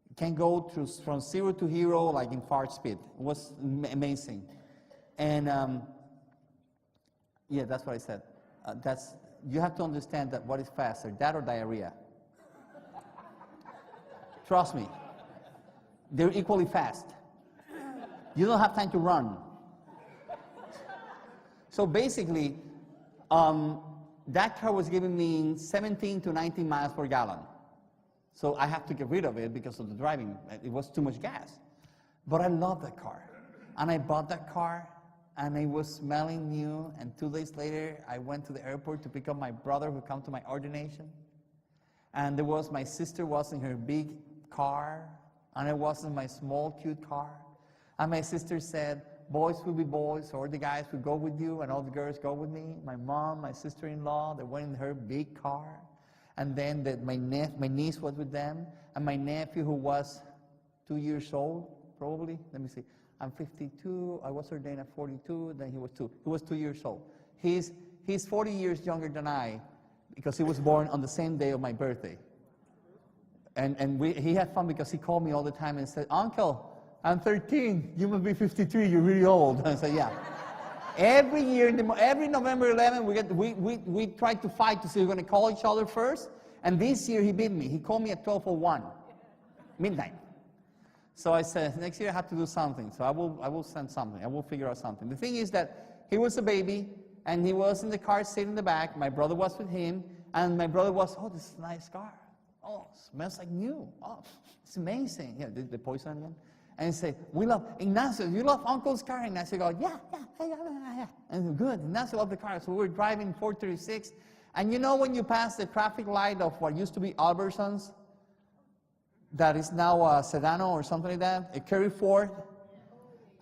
It can go from 0 to hero like in fart speed. It was amazing. And yeah, that's what I said. You have to understand that what is faster, that or diarrhea. Trust me. They're equally fast. You don't have time to run. So basically, that car was giving me 17 to 19 miles per gallon. So I have to get rid of it because of the driving. It was too much gas. But I love that car. And I bought that car, and it was smelling new. And 2 days later, I went to the airport to pick up my brother who came to my ordination. And my sister was in her big car, and I was in my small, cute car. And my sister said, boys will be boys, or the guys will go with you, and all the girls go with me. My mom, my sister-in-law, they went in her big car. And then my niece was with them, and my nephew, who was 2 years old, probably. Let me see. I'm 52. I was ordained at 42. Then he was 2. He was 2 years old. He's 40 years younger than I, because he was born on the same day of my birthday. And he had fun because he called me all the time and said, Uncle, I'm 13. You must be 53. You're really old. I said, yeah. Every year, every November 11, we try to fight to see who's going to call each other first. And this year he beat me. He called me at 12:01, midnight. So I said, next year I have to do something. So I will send something. I will figure out something. The thing is that he was a baby, and he was in the car sitting in the back. My brother was with him, and my brother was, oh, this is a nice car. Oh, smells like new. Oh, it's amazing. Yeah, the poison again. And he said, we love, Ignacio, you love Uncle's car? And Ignacio goes, yeah. And good, Ignacio loved the car. So we were driving 436. And you know when you pass the traffic light of what used to be Albertsons, that is now a Sedano or something like that, a Kerry Ford.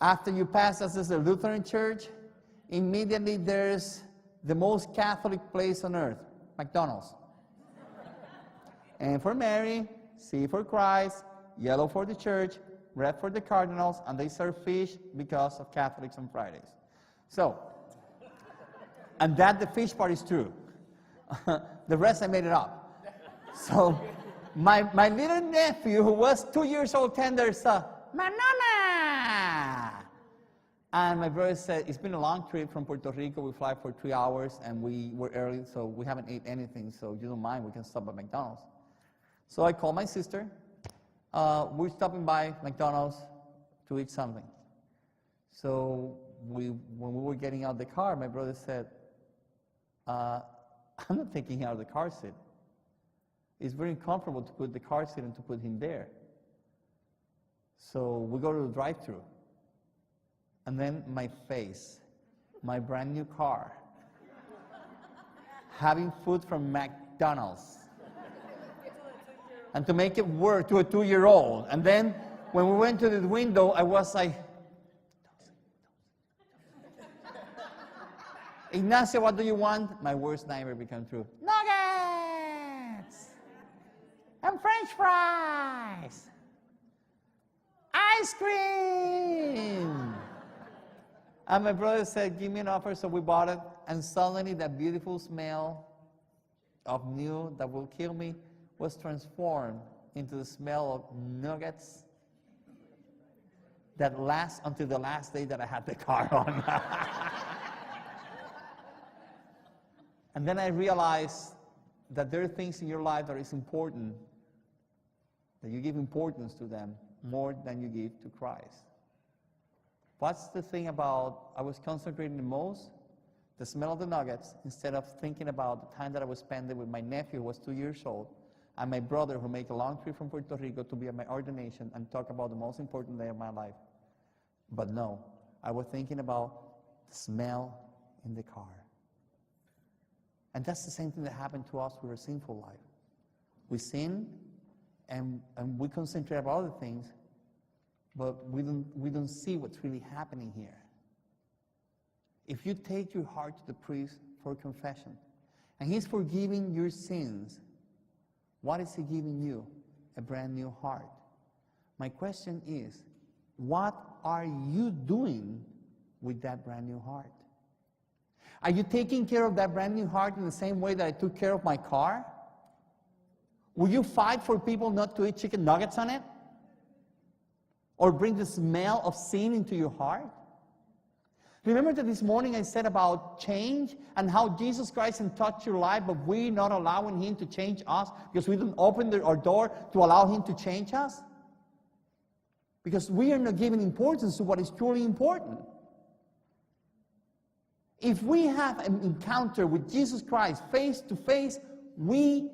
After you pass, this is the Lutheran church. Immediately there's the most Catholic place on earth, McDonald's. M for Mary, C for Christ, yellow for the church, red for the Cardinals, and they serve fish because of Catholics on Fridays. So, and that the fish part is true. The rest I made it up. So, my little nephew, who was 2 years old, tender, said, Manana! And my brother said, it's been a long trip from Puerto Rico. We fly for 3 hours, and we were early, so we haven't ate anything. So you don't mind, we can stop at McDonald's. So I called my sister. We're stopping by McDonald's to eat something. So when we were getting out of the car, my brother said, I'm not taking him out of the car seat. It's very comfortable to put the car seat and to put him there. So we go to the drive-thru. And then my face, my brand new car, having food from McDonald's. And to make it work to a 2-year-old. And then when we went to the window, I was like, Ignacio, what do you want? My worst nightmare became true. Nuggets! And French fries! Ice cream! And my brother said, give me an offer, so we bought it. And suddenly that beautiful smell of new that will kill me was transformed into the smell of nuggets that lasts until the last day that I had the car on. And then I realized that there are things in your life that is important, that you give importance to them more than you give to Christ. What's the thing about, I was concentrating the most, the smell of the nuggets, instead of thinking about the time that I was spending with my nephew, who was 2 years old, and my brother, who made a long trip from Puerto Rico to be at my ordination and talk about the most important day of my life. But no, I was thinking about the smell in the car. And that's the same thing that happened to us with our sinful life. We sin, and we concentrate about other things, but we don't see what's really happening here. If you take your heart to the priest for confession, and he's forgiving your sins, what is he giving you? A brand new heart. My question is, what are you doing with that brand new heart? Are you taking care of that brand new heart in the same way that I took care of my car? Will you fight for people not to eat chicken nuggets on it? Or bring the smell of sin into your heart? Remember that this morning I said about change and how Jesus Christ can touch your life, but we're not allowing Him to change us because we don't open our door to allow Him to change us? Because we are not giving importance to what is truly important. If we have an encounter with Jesus Christ face to face, we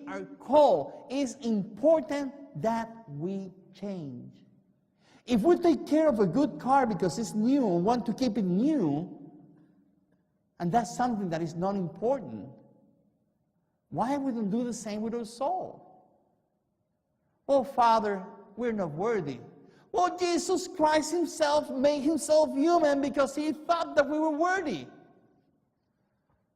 are called. It's important that we change. If we take care of a good car because it's new and want to keep it new, and that's something that is not important, why we don't do the same with our soul? Oh, Father, we're not worthy. Well, Jesus Christ Himself made Himself human because He thought that we were worthy.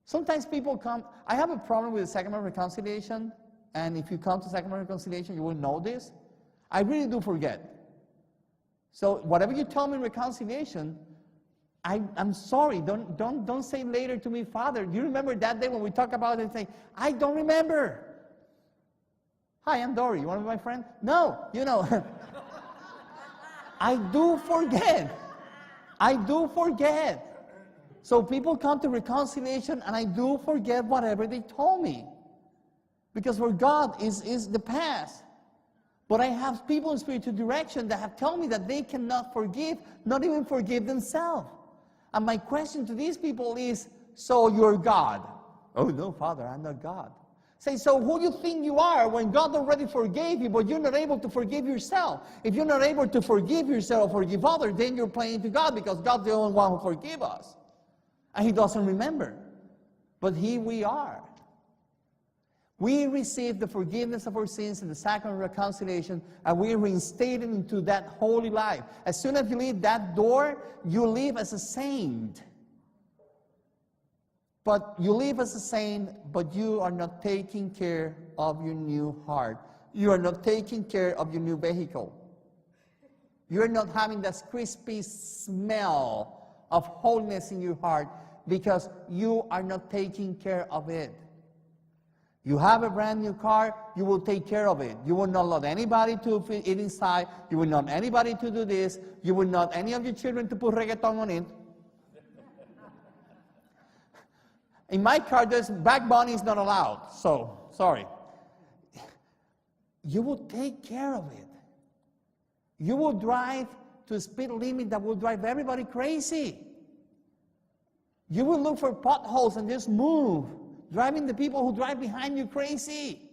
Sometimes people come, I have a problem with the sacrament of reconciliation, and if you come to sacrament of reconciliation, you will know this. I really do forget. So whatever you tell me in reconciliation, I'm sorry. Don't say later to me, Father, do you remember that day when we talked about it and say, I don't remember. Hi, I'm Dory. You want to be my friend? No, I do forget. I do forget. So people come to reconciliation and I do forget whatever they told me. Because for God is the past. But I have people in spiritual direction that have told me that they cannot forgive, not even forgive themselves. And my question to these people is, so you're God? Oh no, Father, I'm not God. Say, so who do you think you are when God already forgave you, but you're not able to forgive yourself? If you're not able to forgive yourself or forgive others, then you're playing to God because God's the only one who forgives us. And He doesn't remember. But we are. We receive the forgiveness of our sins in the sacrament of reconciliation, and we are reinstated into that holy life. As soon as you leave that door, you live as a saint. But you live as a saint, but you are not taking care of your new heart. You are not taking care of your new vehicle. You are not having that crispy smell of holiness in your heart because you are not taking care of it. You have a brand new car, you will take care of it. You will not let anybody to fit it inside. You will not anybody to do this. You will not any of your children to put reggaeton on it. In my car, there's back bunny is not allowed. So, sorry. You will take care of it. You will drive to a speed limit that will drive everybody crazy. You will look for potholes and just move, driving the people who drive behind you crazy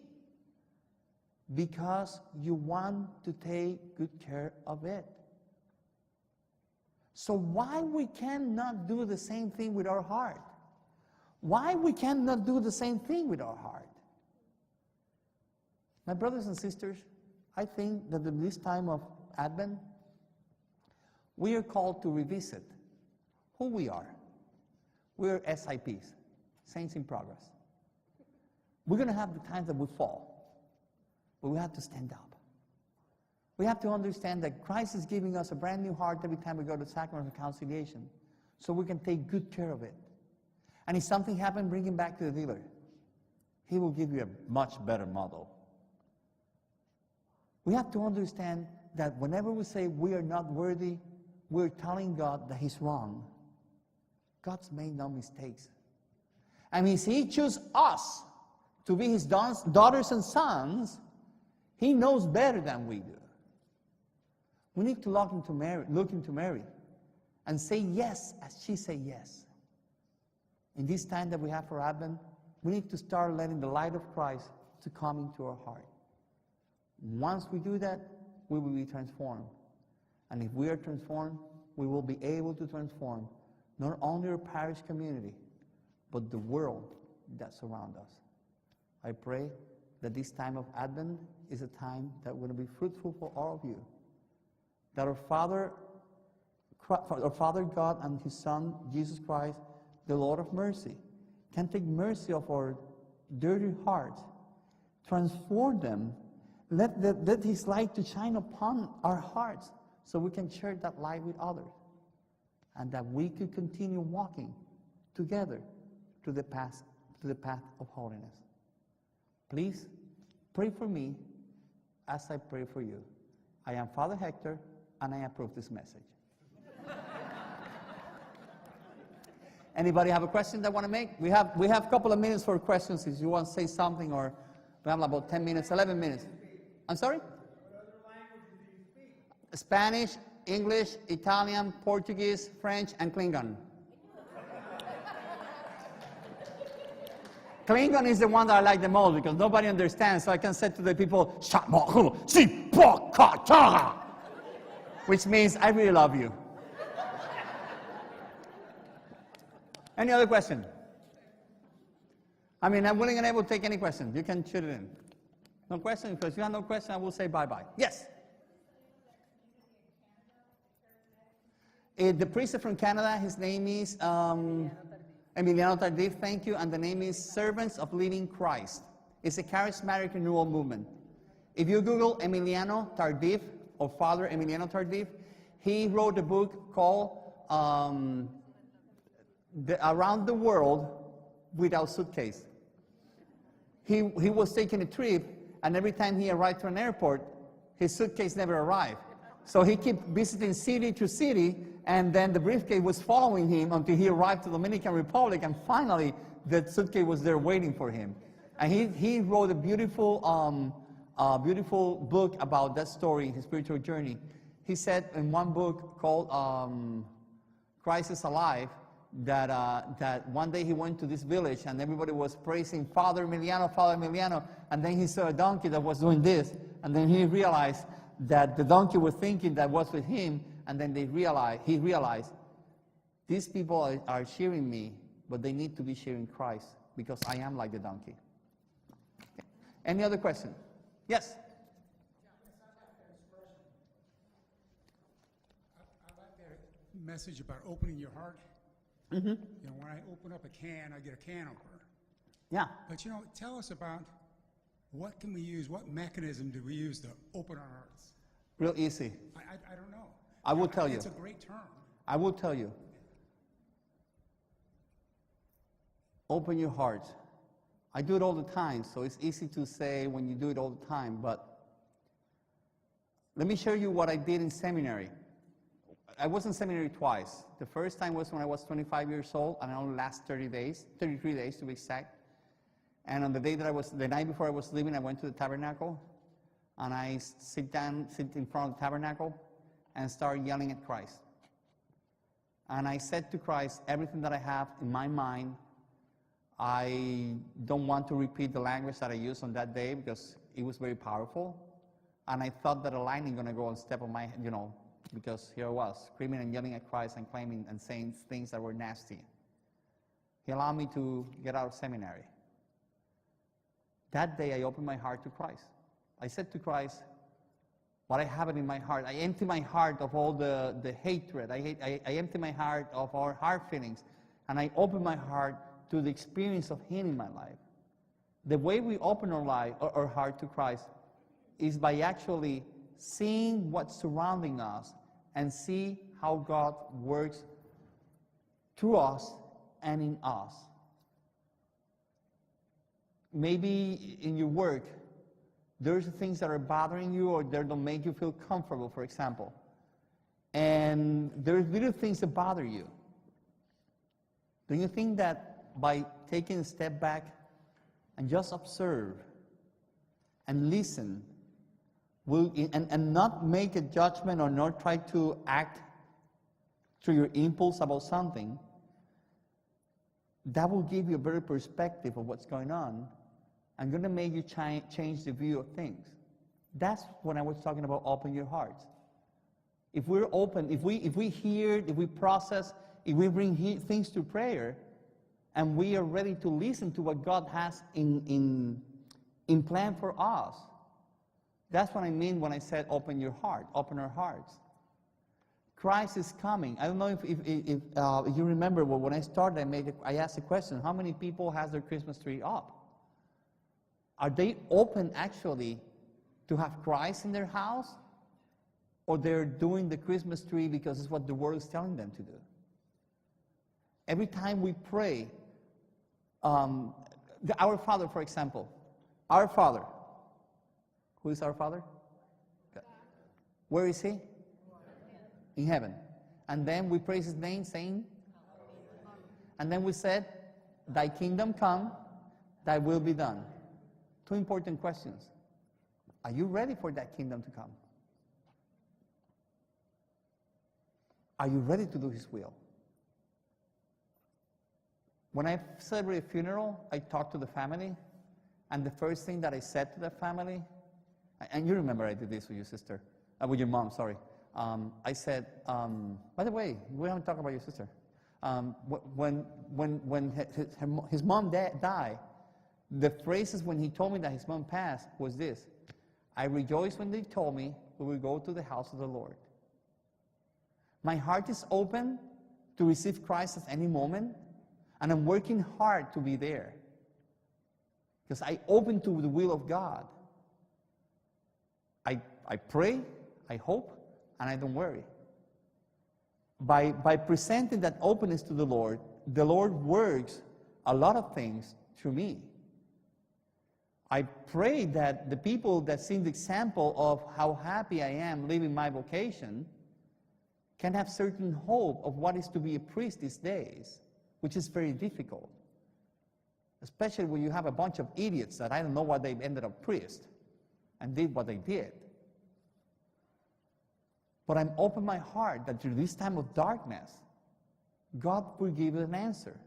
because you want to take good care of it. So why we cannot do the same thing with our heart? Why we cannot do the same thing with our heart? My brothers and sisters, I think that in this time of Advent, we are called to revisit who we are. We are SIPs, Saints in Progress. We're going to have the times that we fall, but we have to stand up. We have to understand that Christ is giving us a brand new heart every time we go to the sacrament of reconciliation, so we can take good care of it. And if something happens, bring him back to the dealer. He will give you a much better model. We have to understand that whenever we say we are not worthy, we're telling God that He's wrong. God's made no mistakes. And if He chooses us to be His daughters and sons, He knows better than we do. We need to look into Mary and say yes as she said yes. In this time that we have for Advent, we need to start letting the light of Christ to come into our heart. Once we do that, we will be transformed. And if we are transformed, we will be able to transform not only our parish community, but the world that surrounds us. I pray that this time of Advent is a time that will be fruitful for all of you. That our Father God and His Son, Jesus Christ, the Lord of mercy, can take mercy of our dirty hearts, transform them, let His light to shine upon our hearts so we can share that light with others. and that we could continue walking together to the path of holiness. Please pray for me as I pray for you. I am Father Hector, and I approve this message. Anybody have a question they want to make? We have a couple of minutes for questions if you want to say something, or we have about 10 minutes, 11 minutes. I'm sorry? What other languages do you speak? Spanish, English, Italian, Portuguese, French, and Klingon. Klingon is the one that I like the most because nobody understands, so I can say to the people, which means I really love you. Any other question? I mean, I'm willing and able to take any question. You can shoot it in. No question? Because if you have no question, I will say bye-bye. Yes? The priest is from Canada. His name is Emiliano Tardif, thank you. And the name is Servants of Living Christ. It's a charismatic renewal movement. If you Google Emiliano Tardif, or Father Emiliano Tardif, he wrote a book called Around the World Without Suitcase. He was taking a trip, and every time he arrived to an airport, his suitcase never arrived. So he kept visiting city to city, and then the briefcase was following him until he arrived to the Dominican Republic, and finally the suitcase was there waiting for him. And he wrote a beautiful book about that story, his spiritual journey. He said in one book called Christ is Alive, that one day he went to this village and everybody was praising Father Emiliano, and then he saw a donkey that was doing this, and then he realized that the donkey was thinking that was with him, and then he realized, these people are cheering me, but they need to be cheering Christ, because I am like the donkey. Okay. Any other question? Yes? I like that message about opening your heart. Mm-hmm. You know, when I open up a can, I get a can opener. Yeah. But you know, tell us about what can we use, what mechanism do we use to open our hearts? Real easy. I don't know. I will tell you. It's a great term. I will tell you. Open your heart. I do it all the time, so it's easy to say when you do it all the time, but let me share you what I did in seminary. I was in seminary twice. The first time was when I was 25 years old, and it only lasted 33 days to be exact. And on the night before I was leaving, I went to the tabernacle, and I sit in front of the tabernacle, and start yelling at Christ. And I said to Christ, everything that I have in my mind, I don't want to repeat the language that I used on that day because it was very powerful. And I thought that a lightning going to go and step on my, because here I was, screaming and yelling at Christ and claiming and saying things that were nasty. He allowed me to get out of seminary. That day I opened my heart to Christ. I said to Christ, what I have it in my heart. I empty my heart of all the hatred. I empty my heart of all hard feelings. And I open my heart to the experience of Him in my life. The way we open our heart to Christ is by actually seeing what's surrounding us and see how God works through us and in us. Maybe in your work, there's things that are bothering you or that don't make you feel comfortable, for example. And there's little things that bother you. Do you think that by taking a step back and just observe and listen, and not make a judgment or not try to act through your impulse about something, that will give you a better perspective of what's going on and going to make you change the view of things. That's when I was talking about open your hearts. If we're open, if we hear, if we process, if we bring things to prayer, and we are ready to listen to what God has in plan for us, that's what I mean when I said open your heart, open our hearts. Christ is coming. I don't know if you remember, well, when I started, I asked a question, how many people has their Christmas tree up? Are they open actually to have Christ in their house? Or they're doing the Christmas tree because it's what the world is telling them to do? every time we pray, our Father, for example, our Father. Who is our Father? God. Where is He? In heaven. And then we praise His name, saying, and then we said, Thy kingdom come, Thy will be done. Two important questions. Are you ready for that kingdom to come? Are you ready to do His will? When I celebrate a funeral, I talk to the family, and the first thing that I said to the family, and you remember I did this with your sister, with your mom, sorry. I said, by the way, we haven't talked about your sister. When his mom died, the phrases when he told me that his mom passed was this: I rejoiced when they told me we would go to the house of the Lord. My heart is open to receive Christ at any moment, and I'm working hard to be there because I open to the will of God. I pray, I hope, and I don't worry. By presenting that openness to the Lord works a lot of things through me. I pray that the people that see the example of how happy I am living my vocation can have certain hope of what is to be a priest these days, which is very difficult. Especially when you have a bunch of idiots that I don't know why they ended up priest and did what they did. But I'm open my heart that through this time of darkness, God will give an answer.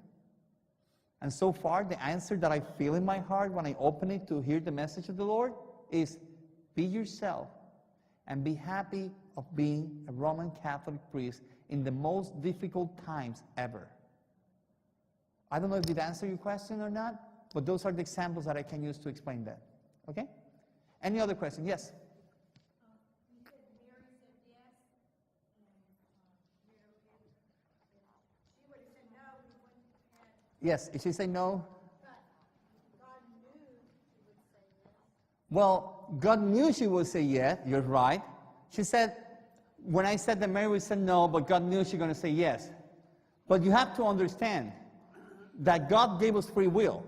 And so far, the answer that I feel in my heart when I open it to hear the message of the Lord is, be yourself and be happy of being a Roman Catholic priest in the most difficult times ever. I don't know if it answered your question or not, but those are the examples that I can use to explain that. Okay? Any other question? Yes? You said Mary said yes, and if she would have said no, we wouldn't have had. Yes, if she say no, But God knew she would say yes. well, God knew she would say yes, you're right. She said, when I said that Mary would say no, but God knew she's going to say yes. But you have to understand that God gave us free will.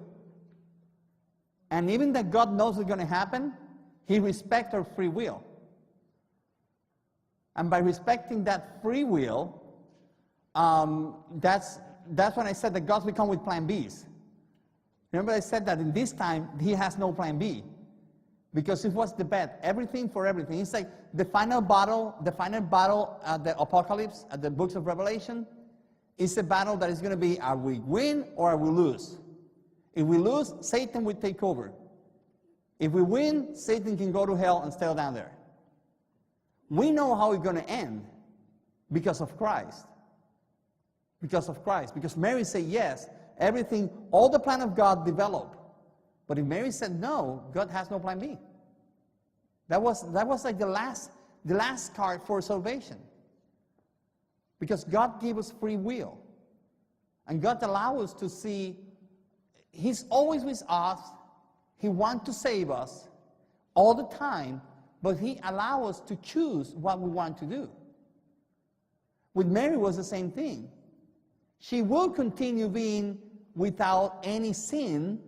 And even that God knows what's going to happen, He respects our free will. And by respecting that free will, that's when I said that God's will come with plan Bs. Remember I said that in this time, He has no plan B. Because it was the bet, everything for everything. It's like the final battle at the Apocalypse, at the books of Revelation, is a battle that is going to be, are we win or are we lose? If we lose, Satan will take over. If we win, Satan can go to hell and stay down there. We know how it's going to end because of Christ. Because of Christ. Because Mary said yes, everything, all the plan of God developed. But if Mary said no, God has no plan B. That was like the last card for salvation. Because God gave us free will. And God allows us to see He's always with us. He wants to save us all the time, but He allows us to choose what we want to do. With Mary was the same thing. She will continue being without any sin,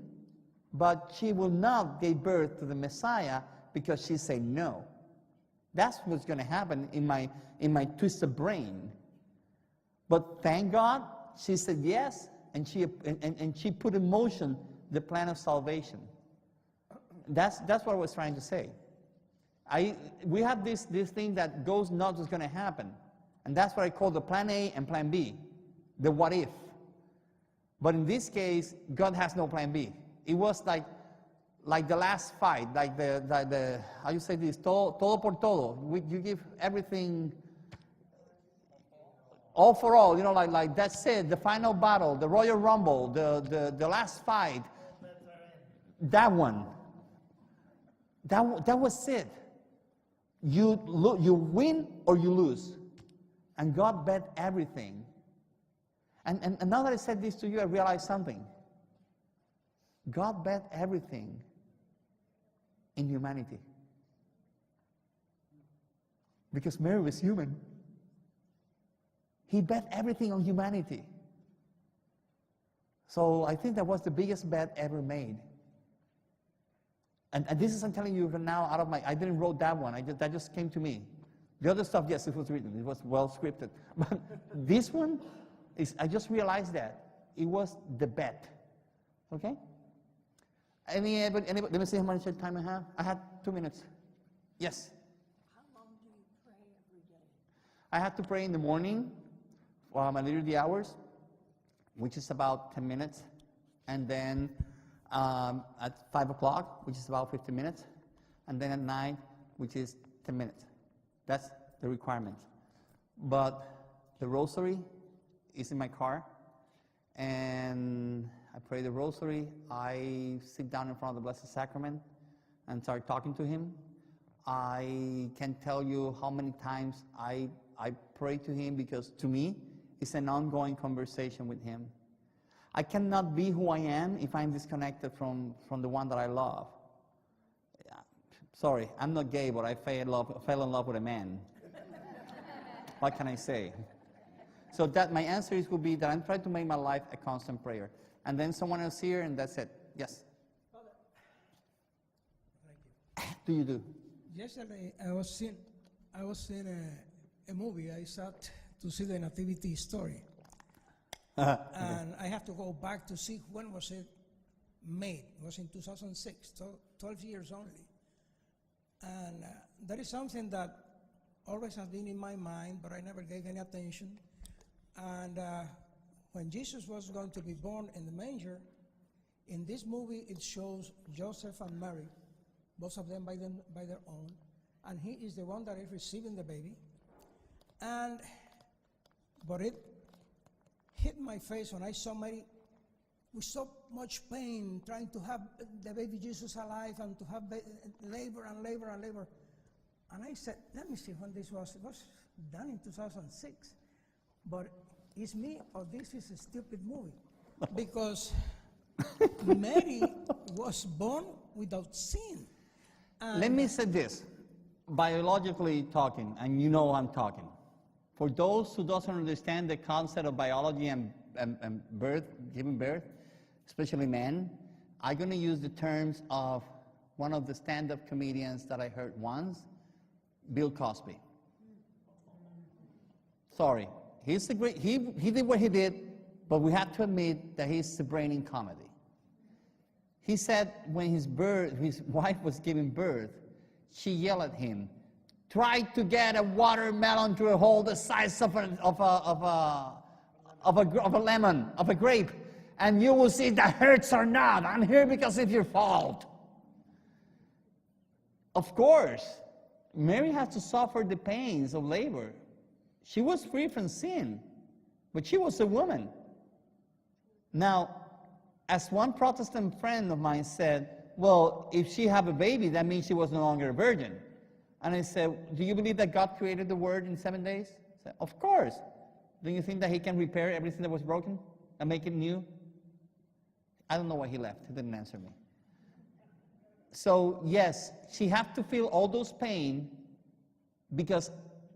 but she will not give birth to the Messiah because she said no. That's what's going to happen in my twisted brain. But thank God, she said yes, and she put in motion the plan of salvation. That's what I was trying to say. We have this thing that goes not what's going to happen, and that's what I call the plan A and plan B, the what if. But in this case, God has no plan B. It was like the last fight, like the how you say this, todo por todo. You give everything, all for all, like that's it, the final battle, the Royal Rumble, the last fight, that one. That was it. You win or you lose. And God bet everything. And now that I said this to you, I realized something. God bet everything in humanity. Because Mary was human. He bet everything on humanity. So I think that was the biggest bet ever made. And this is, I'm telling you now, out of my, I didn't wrote that one. That just came to me. The other stuff, yes, it was written. It was well scripted. But this one, I just realized that. It was the bet. Okay? Anybody, let me see how much time I have. I had 2 minutes. Yes? How long do you pray every day? I had to pray in the morning, I literally the hours, which is about 10 minutes. And then at 5 o'clock, which is about 15 minutes. And then at night, which is 10 minutes. That's the requirement. But the rosary is in my car. And I pray the rosary. I sit down in front of the Blessed Sacrament and start talking to him. I can't tell you how many times I pray to him, because to me, it's an ongoing conversation with him. I cannot be who I am if I'm disconnected from the one that I love. Sorry, I'm not gay, but I fell in love with a man. What can I say? So that my answer would be that I'm trying to make my life a constant prayer. And then someone else here, and that's it. Yes? Thank you. Do you do? Yesterday, I was seeing a movie. I sat to see the Nativity story. And I have to go back to see when was it made. It was in 2006, so 12 years only. And that is something that always has been in my mind, but I never gave any attention. And when Jesus was going to be born in the manger, in this movie it shows Joseph and Mary, both of them by their own, and he is the one that is receiving the baby. But it hit my face when I saw Mary with so much pain, trying to have the baby Jesus alive and to have labor and labor and labor. And I said, let me see when this was. It was done in 2006. But it's me, or this is a stupid movie. Because Mary was born without sin. Let me say this, biologically talking, and you know I'm talking. For those who doesn't understand the concept of biology and birth, giving birth, especially men, I'm going to use the terms of one of the stand-up comedians that I heard once, Bill Cosby. Sorry, he's the great. He did what he did, but we have to admit that he's the brain in comedy. He said when his wife was giving birth, she yelled at him, "Try to get a watermelon through a hole the size of a lemon, of a grape, and you will see if that hurts or not. I'm here because it's your fault." Of course, Mary has to suffer the pains of labor. She was free from sin, but she was a woman. Now, as one Protestant friend of mine said, well, if she had a baby, that means she was no longer a virgin. And I said, do you believe that God created the Word in 7 days? I said, of course. Don't you think that he can repair everything that was broken and make it new? I don't know why he left. He didn't answer me. So, yes, she had to feel all those pain because,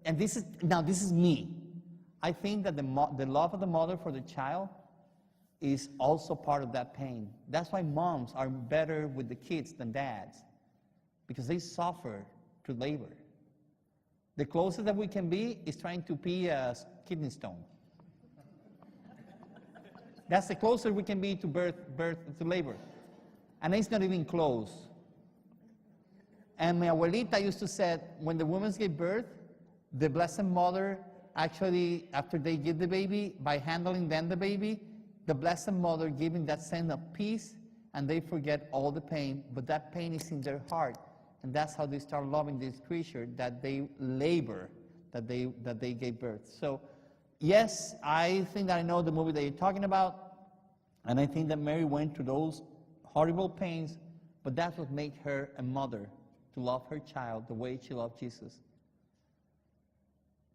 and this is me. I think that the love of the mother for the child is also part of that pain. That's why moms are better with the kids than dads, because they suffer through labor. The closest that we can be is trying to pee a kidney stone. That's the closest we can be to birth to labor. And it's not even close. And my abuelita used to say, when the women give birth, the Blessed Mother actually, after they give the baby, by handling then the baby, the Blessed Mother giving that sense of peace, and they forget all the pain, but that pain is in their heart. And that's how they start loving this creature that they labor, that they gave birth. So, yes, I think that I know the movie that you're talking about, and I think that Mary went through those horrible pains, but that's what made her a mother, to love her child the way she loved Jesus.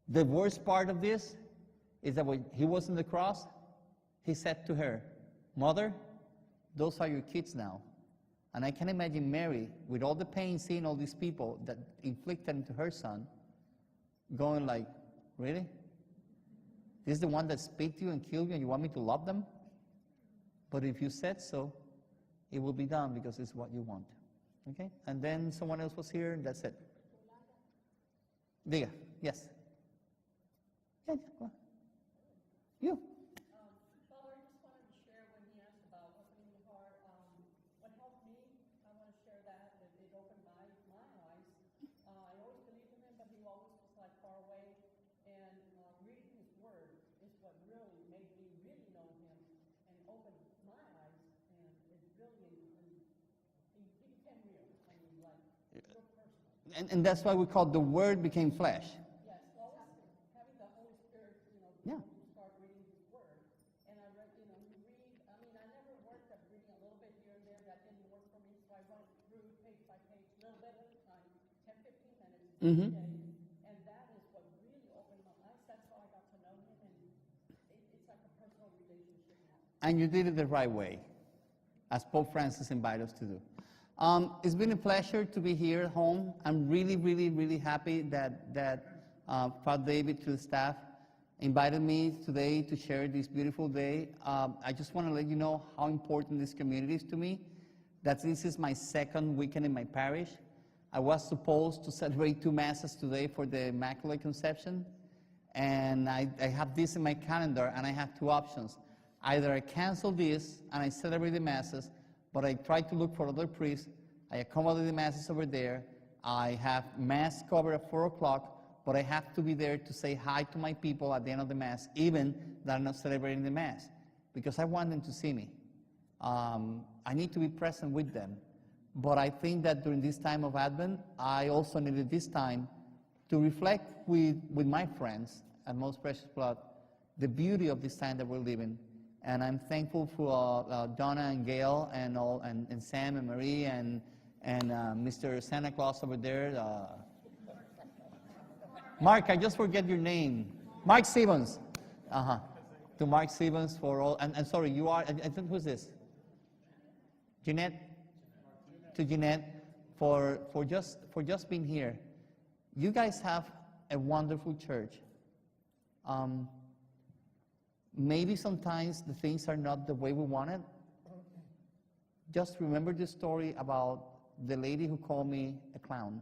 The worst part of this is that when he was on the cross, he said to her, "Mother, those are your kids now." And I can imagine Mary, with all the pain, seeing all these people that inflicted into her son, going like, really? This is the one that spit you and killed you and you want me to love them? But if you said so, it will be done because it's what you want. Okay? And then someone else was here, and that's it. Diga, yes. Yeah, go on. You. Father, I just wanted to share when he asked about opening the heart. What helped me, I want to share that. It opened my eyes. I always believed in him, but he always was like far away. And reading his word is what really made me really know him and opened my eyes. And it really, he became real. I mean, like, real personal. And that's why we call the Word became flesh. Yes, always having the Holy Spirit, Yeah. you start reading His Word. And I read, you read, I mean, I never worked at reading a little bit here and there. That didn't work for me, so I went through page by page, a little bit at a time, 10, 15 minutes Mm-hmm. a day. And that is what really opened my eyes. That's how I got to know Him, and it's like a personal relationship now. And you did it the right way, as Pope Francis invited us to do. It's been a pleasure to be here at home. I'm really, really, really happy that Father David, to the staff, invited me today to share this beautiful day. I just want to let you know how important this community is to me, that this is my second weekend in my parish. I was supposed to celebrate 2 Masses today for the Immaculate Conception, and I have this in my calendar, and I have 2 options. Either I cancel this and I celebrate the Masses, but I try to look for other priests. I accommodate the Masses over there. I have Mass covered at 4 o'clock, but I have to be there to say hi to my people at the end of the Mass, even that I'm not celebrating the Mass, because I want them to see me. I need to be present with them. But I think that during this time of Advent, I also needed this time to reflect with my friends at Most Precious Blood the beauty of this time that we're living. And I'm thankful for Donna and Gail and Sam and Marie and Mr. Santa Claus over there. Mark, I just forget your name. Mark Stevens. To Mark Stevens for all. And sorry, you are. I think who's this? Jeanette. To Jeanette for just being here. You guys have a wonderful church. Maybe sometimes the things are not the way we want it. Just remember the story about the lady who called me a clown.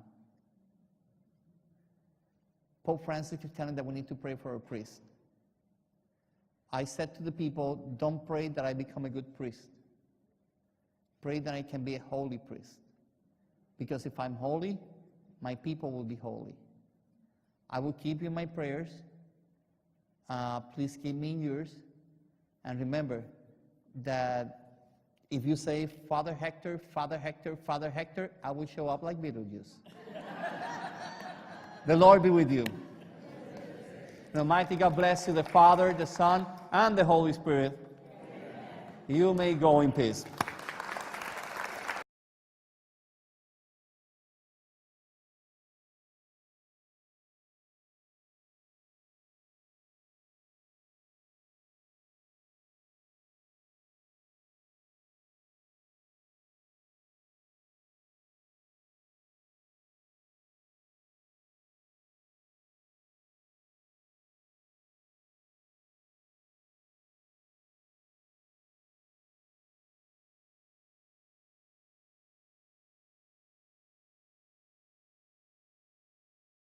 Pope Francis is telling that we need to pray for a priest. I said to the people, don't pray that I become a good priest. Pray that I can be a holy priest. Because if I'm holy, my people will be holy. I will keep you in my prayers. Please keep me in yours. And remember that if you say, Father Hector, Father Hector, Father Hector, I will show up like Beetlejuice. The Lord be with you. The Almighty God bless you, the Father, the Son, and the Holy Spirit. Amen. You may go in peace.